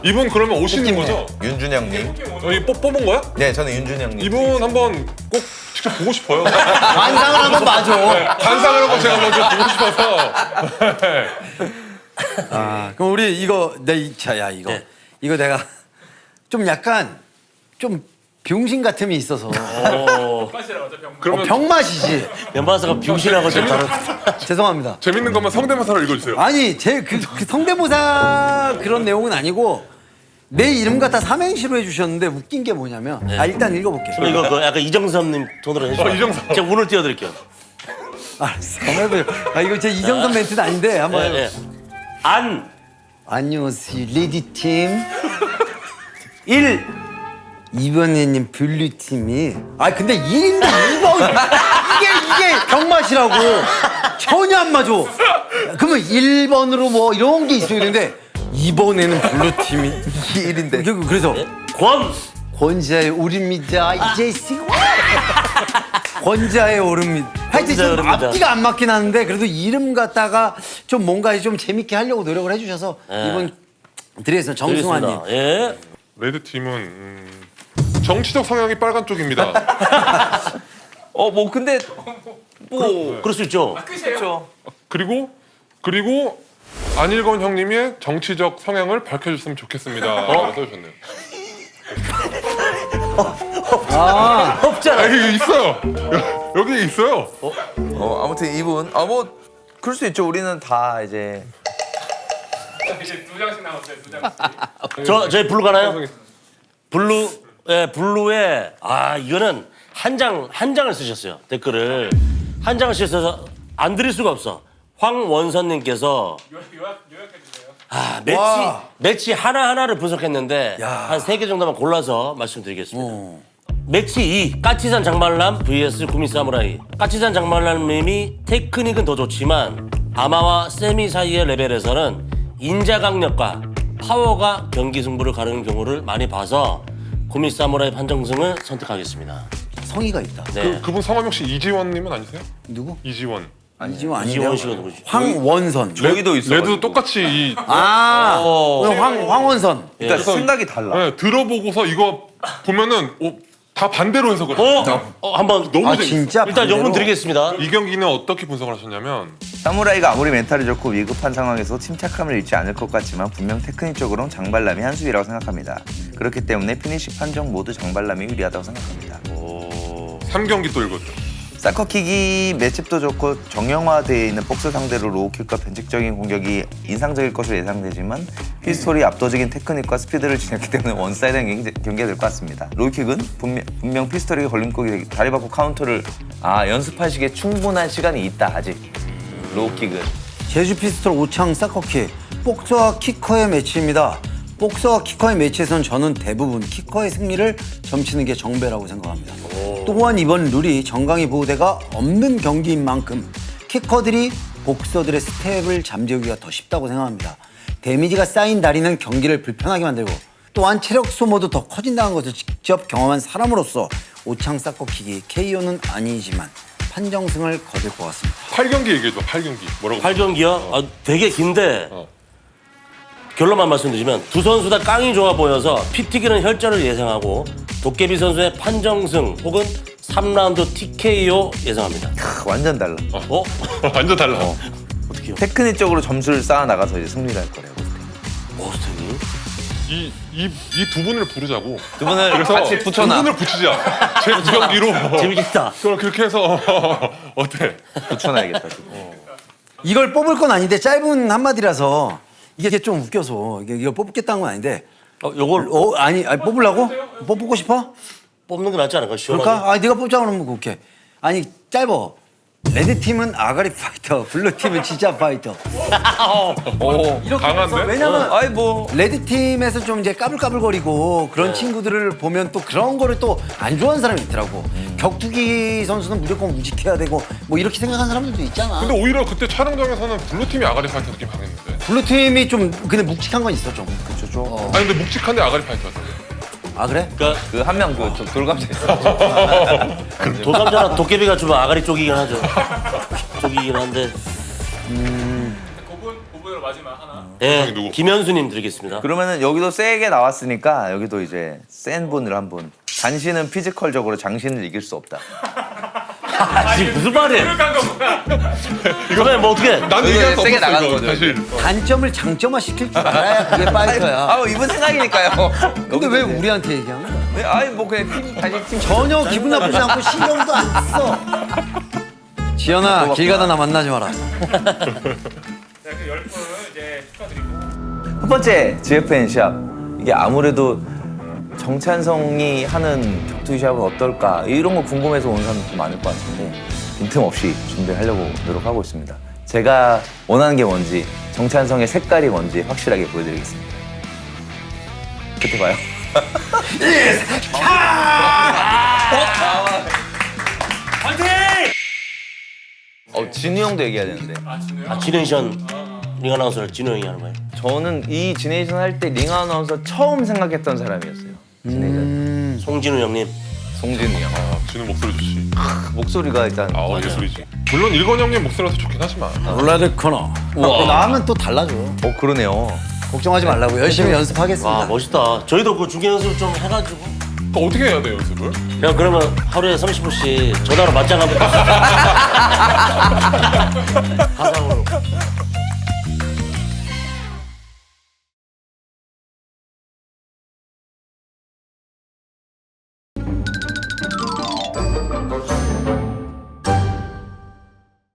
[SPEAKER 3] 이분 그러면 오시는 거죠?
[SPEAKER 1] 윤준영님.
[SPEAKER 3] 이 뽑은 거야?
[SPEAKER 1] 네, 저는 윤준영님.
[SPEAKER 3] 이분 한번 꼭 직접 보고 싶어요.
[SPEAKER 2] 관상을 한번 봐줘.
[SPEAKER 3] 관상을 한번 제가 먼저 보고 싶어서.
[SPEAKER 2] 그럼 우리 이거 야 이거
[SPEAKER 4] 네.
[SPEAKER 2] 이거 내가 좀 약간 좀 병신 같음이 있어서
[SPEAKER 5] 병맛이라고 하죠 병맛.
[SPEAKER 3] 그러면
[SPEAKER 2] 병맛이지.
[SPEAKER 4] 연마사가 병신하고 좀 다른.
[SPEAKER 2] 죄송합니다.
[SPEAKER 3] 재밌는 것만 성대모사로 읽어주세요.
[SPEAKER 2] 아니 그 성대모사 그런 내용은 아니고 내 이름 갖다 삼행시로 해주셨는데 웃긴 게 뭐냐면 일단 읽어볼게요.
[SPEAKER 4] 그럼 이거 그 약간 이정섭님 톤으로 해주세요.
[SPEAKER 3] 이정섭.
[SPEAKER 4] 제가 운을 띄워드릴게요.
[SPEAKER 2] 알았어. 한번 해보죠. 이거 제 이정선 멘트는 아닌데 한번 해볼게요.
[SPEAKER 4] 예. 안.
[SPEAKER 2] 안녕하세요 레디팀
[SPEAKER 4] 1.
[SPEAKER 2] 이번에는 블루팀이 근데 1인데 2번 이게 병맛이라고 전혀 안 맞아. 그러면 1번으로 뭐 이런 게 있어야 되는데 2번에는 블루팀이 1인데 그래서 권자의 오릅니다 이제 권자의 오릅니다. 하여튼
[SPEAKER 4] 권자의
[SPEAKER 2] 좀
[SPEAKER 4] 오릅니다.
[SPEAKER 2] 앞뒤가 안 맞긴 하는데 그래도 이름 갖다가 좀 뭔가 좀 재밌게 하려고 노력을 해주셔서 이번 드리겠습니다. 정승환님.
[SPEAKER 4] 알겠습니다. 예.
[SPEAKER 3] 레드 팀은 정치적 성향이 빨간 쪽입니다.
[SPEAKER 1] 뭐 근데
[SPEAKER 4] 그럴 수 있죠.
[SPEAKER 1] 그렇죠.
[SPEAKER 3] 그리고 안일건 형님의 정치적 성향을 밝혀줬으면 좋겠습니다. 라고 써주셨네요.
[SPEAKER 4] 없잖아.
[SPEAKER 3] 여기 있어요. 여기 있어요.
[SPEAKER 1] 아무튼 이분 뭐 그럴 수 있죠. 우리는 다 이제
[SPEAKER 5] 이제 2장씩 남았어요. 2장씩.
[SPEAKER 4] 저희 블루 가나요? 블루에 이거는 한 장을 쓰셨어요. 댓글을 한 장을 쓰셔서 안 드릴 수가 없어. 황원선님께서
[SPEAKER 5] 요약해주세요.
[SPEAKER 4] 매치 하나하나를 분석했는데 한 3개 정도만 골라서 말씀드리겠습니다. 매치 2 까치산 장발남 vs 구미 사무라이. 까치산 장발남님이 테크닉은 더 좋지만 아마와 세미 사이의 레벨에서는 인자 강력과 파워가 경기 승부를 가르는 경우를 많이 봐서 구미 사무라이 판정승을 선택하겠습니다.
[SPEAKER 2] 성의가 있다.
[SPEAKER 4] 네.
[SPEAKER 3] 그분 성함 혹시 이지원님은 아니세요?
[SPEAKER 2] 누구?
[SPEAKER 3] 이지원.
[SPEAKER 2] 이지원
[SPEAKER 4] 이지원
[SPEAKER 2] 아닌데요?
[SPEAKER 4] 씨가 누구지?
[SPEAKER 2] 황원선.
[SPEAKER 1] 저기도 있어.
[SPEAKER 3] 레드도 똑같이
[SPEAKER 2] 황원선.
[SPEAKER 1] 그러니까
[SPEAKER 3] 그래서
[SPEAKER 1] 생각이 달라.
[SPEAKER 3] 네, 들어보고서 이거 보면은 다 반대로 해석을 해요.
[SPEAKER 4] 한번
[SPEAKER 3] 너무 재밌어.
[SPEAKER 2] 진짜
[SPEAKER 4] 일단
[SPEAKER 2] 반대로?
[SPEAKER 4] 요분 드리겠습니다.
[SPEAKER 3] 이 경기는 어떻게 분석을 하셨냐면
[SPEAKER 1] 사무라이가 아무리 멘탈이 좋고 위급한 상황에서 침착함을 잃지 않을 것 같지만 분명 테크닉적으로는 장발람이 한 수위라고 생각합니다. 그렇기 때문에 피니시 판정 모두 장발람이 유리하다고 생각합니다.
[SPEAKER 3] 3경기 또 읽었죠.
[SPEAKER 1] 사커킥이 매집도 좋고 정형화되어 있는 복스 상대로 로우킥과 변칙적인 공격이 인상적일 것으로 예상되지만 피스톨이 압도적인 테크닉과 스피드를 지녔기 때문에 원사이드한 경기가 될 것 같습니다. 로우킥은 분명 피스톨에게 걸림돌이 되기 다리 받고 카운터를 연습하시기에 충분한 시간이 있다 아직. 로우킥은
[SPEAKER 2] 제주 피스톨 오창 사커킥 복서와 키커의 매치입니다. 복서와 키커의 매치에서는 저는 대부분 키커의 승리를 점치는 게 정배라고 생각합니다. 또한 이번 룰이 정강이 보호대가 없는 경기인 만큼 키커들이 복서들의 스텝을 잠재우기가 더 쉽다고 생각합니다. 데미지가 쌓인 다리는 경기를 불편하게 만들고 또한 체력 소모도 더 커진다는 것을 직접 경험한 사람으로서 오창 사커킥이 KO는 아니지만 판정승을 거둘 것 같습니다.
[SPEAKER 3] 8경기 얘기해줘. 8경기. 뭐라고?
[SPEAKER 4] 8경기요? 되게 긴데 결론만 말씀드리면 두 선수 다 깡이 좋아 보여서 피 튀기는 혈전을 예상하고 도깨비 선수의 판정승 혹은 3라운드 TKO 예상합니다.
[SPEAKER 1] 완전 달라.
[SPEAKER 3] 완전 달라.
[SPEAKER 4] 어떻게요?
[SPEAKER 1] 테크닉적으로 점수를 쌓아 나가서 이제 승리를 할 거래요.
[SPEAKER 4] 스텝이?
[SPEAKER 3] 이 두 분을 부르자고.
[SPEAKER 1] 두 분을
[SPEAKER 3] 그래서
[SPEAKER 1] 같이 붙여놔.
[SPEAKER 3] 두 분을 붙이자. 제 9경기로.
[SPEAKER 4] 재밌겠다.
[SPEAKER 3] 그럼 그렇게 해서 어때?
[SPEAKER 1] 붙여놔야겠다. 지금.
[SPEAKER 2] 이걸 뽑을 건 아닌데 짧은 한마디라서 이게 좀 웃겨서 이걸 뽑겠다는 건 아닌데
[SPEAKER 4] 요걸
[SPEAKER 2] 아니 뽑으려고? 뽑고 싶어?
[SPEAKER 4] 뽑는 게 낫지 않을까? 시원하게.
[SPEAKER 2] 그럴까? 네가 뽑자 그러면 오케이. 아니 짧어. 레드 팀은 아가리 파이터, 블루 팀은 진짜 파이터. 이렇게
[SPEAKER 3] 강한데?
[SPEAKER 2] 해서 왜냐면
[SPEAKER 1] 뭐
[SPEAKER 2] 레드 팀에서 좀 이제 까불까불거리고 그런 친구들을 보면 또 그런 거를 또 안 좋아하는 사람이 있더라고. 격투기 선수는 무조건 우직해야 되고 뭐 이렇게 생각하는 사람들도 있잖아.
[SPEAKER 3] 근데 오히려 그때 촬영장에서는 블루팀이 아가리 파이터 느낌 강했는데.
[SPEAKER 2] 블루 팀이 좀 근데 묵직한 건 있어 좀.
[SPEAKER 1] 그쵸 좀.
[SPEAKER 3] 아니 근데 묵직한데 아가리 파이터였어.
[SPEAKER 2] 아 그래?
[SPEAKER 4] 그러니까
[SPEAKER 1] 그 한 명 그 돌감자 있어.
[SPEAKER 4] 도감자나 도깨비가 좀 아가리 쪽이긴 하죠. 쪽이긴 한데.
[SPEAKER 5] 고분으로 마지막 하나.
[SPEAKER 4] 네,
[SPEAKER 3] 누구?
[SPEAKER 4] 김현수님 드리겠습니다.
[SPEAKER 1] 그러면은 여기도 세게 나왔으니까 여기도 이제 센 분을 한분. 당신은 피지컬적으로 장신을 이길 수 없다.
[SPEAKER 4] 이게 무슨 말이에요?
[SPEAKER 5] 한 거구나.
[SPEAKER 4] 이거는 뭐 어떻게?
[SPEAKER 3] 난 얘기할 수
[SPEAKER 1] 세게
[SPEAKER 3] 없었어
[SPEAKER 1] 나가는
[SPEAKER 3] 이거
[SPEAKER 1] 거죠,
[SPEAKER 3] 사실.
[SPEAKER 2] 단점을 장점화 시킬 줄 알아야 그게 파이터야.
[SPEAKER 1] 이분 생각이니까요.
[SPEAKER 2] 근데 왜 우리한테 얘기하는 거야?
[SPEAKER 1] 아니 뭐 그냥 팀
[SPEAKER 2] 전혀 기분 나쁘지 않고 신경도 안 써. 지연아 길 가다 나 만나지 마라.
[SPEAKER 5] 네, 그 10분 이제 축하드리고.
[SPEAKER 1] 첫 번째 GFN 샵. 이게 아무래도 정찬성이 하는 격투기 샵은 어떨까 이런 거 궁금해서 온 사람도 많을 것 같은데 빈틈없이 준비하려고 노력하고 있습니다. 제가 원하는 게 뭔지 정찬성의 색깔이 뭔지 확실하게 보여드리겠습니다. 그때 봐요. 진우 형도 얘기해야 되는데.
[SPEAKER 4] 지네이션 링 아나운서를 진호 형이 하는 거예요?
[SPEAKER 1] 저는 이 지네이션 할 때 링 아나운서 처음 생각했던 사람이었어요. 지네이션.
[SPEAKER 4] 송진우 형님.
[SPEAKER 1] 송진우 형.
[SPEAKER 3] 진우 목소리 좋지.
[SPEAKER 1] 목소리가 일단
[SPEAKER 3] 예술이지. 물론 일건 형님 목소리가 더 좋긴 하지만.
[SPEAKER 2] 롤라드 코너. 나 하면 또 달라져.
[SPEAKER 1] 그러네요.
[SPEAKER 2] 걱정하지 말라고 열심히 연습하겠습니다.
[SPEAKER 4] 와 멋있다. 저희도 그 중계 연습 좀 해가지고
[SPEAKER 3] 어떻게 해야 돼 연습을?
[SPEAKER 4] 그냥 그러면 하루에 30분씩 전화로 맞짱 한번 가상으로